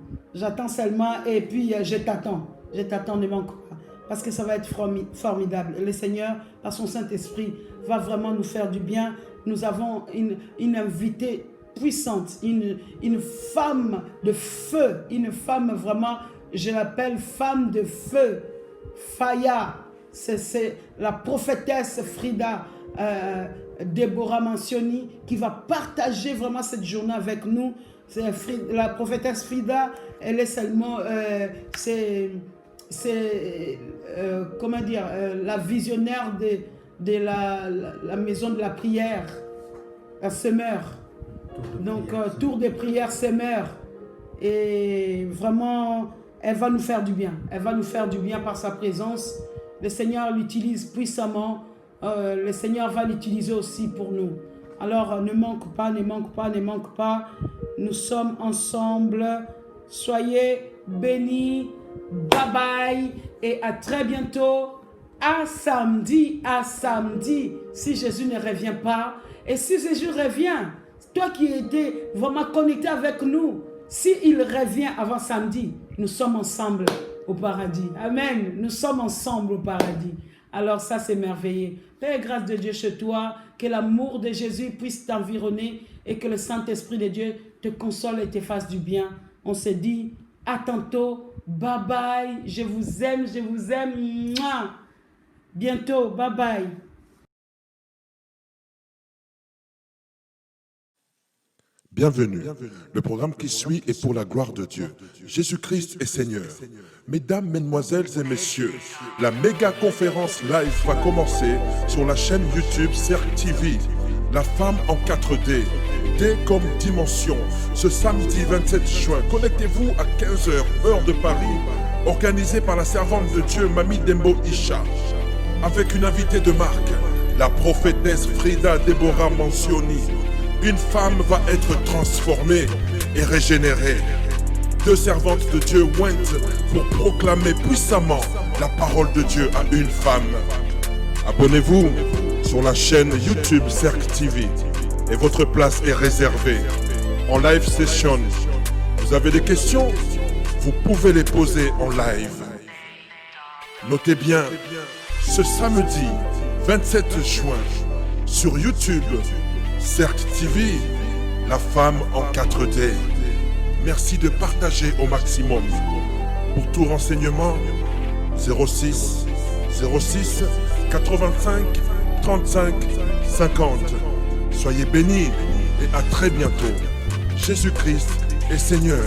[SPEAKER 1] Et puis je t'attends. Ne manque pas. Parce que ça va être formidable. Le Seigneur, par son Saint-Esprit, va vraiment nous faire du bien. Nous avons une invitée puissante, une femme de feu, une femme vraiment, je l'appelle femme de feu, Faya, c'est la prophétesse Frida, Déborah Mancioni, qui va partager vraiment cette journée avec nous. La prophétesse Frida, elle est seulement, comment dire, la visionnaire de la maison de la prière, la Semeur. Donc, tour de prière Semeur. Et vraiment, elle va nous faire du bien. Elle va nous faire du bien par sa présence. Le Seigneur l'utilise puissamment. Le Seigneur va l'utiliser aussi pour nous. Alors, ne manque pas. Nous sommes ensemble. Soyez bénis. Bye bye. Et à très bientôt. À samedi. Si Jésus ne revient pas. Et si Jésus revient, toi qui étais vraiment connecté avec nous, s'il revient avant samedi, nous sommes ensemble au paradis. Amen. Nous sommes ensemble au paradis. Alors ça, c'est merveilleux. Paix et grâce de Dieu chez toi. Que l'amour de Jésus puisse t'environner et que le Saint-Esprit de Dieu te console et te fasse du bien. On se dit à tantôt. Bye bye. Je vous aime. Mouah. Bientôt. Bye bye.
[SPEAKER 2] Bienvenue. Le programme qui suit est pour la gloire de Dieu. Jésus-Christ est Seigneur. Mesdames, mesdemoiselles et messieurs, la méga conférence live va commencer sur la chaîne YouTube Cercle TV. La femme en 4D, D comme dimension. Ce samedi 27 juin, connectez-vous à 15h, heure de Paris, organisé par la servante de Dieu, Mami Dembo Isha, avec une invitée de marque, la prophétesse Frida Deborah Mansioni. Une femme va être transformée et régénérée. 2 servantes de Dieu ointes pour proclamer puissamment la parole de Dieu à une femme. Abonnez-vous sur la chaîne YouTube Cercle TV et votre place est réservée en live session. Vous avez des questions? Vous pouvez les poser en live. Notez bien, ce samedi 27 juin sur YouTube Cercle TV, la femme en 4D. Merci de partager au maximum. Pour tout renseignement, 06 85 35 50. Soyez bénis et à très bientôt. Jésus-Christ est Seigneur.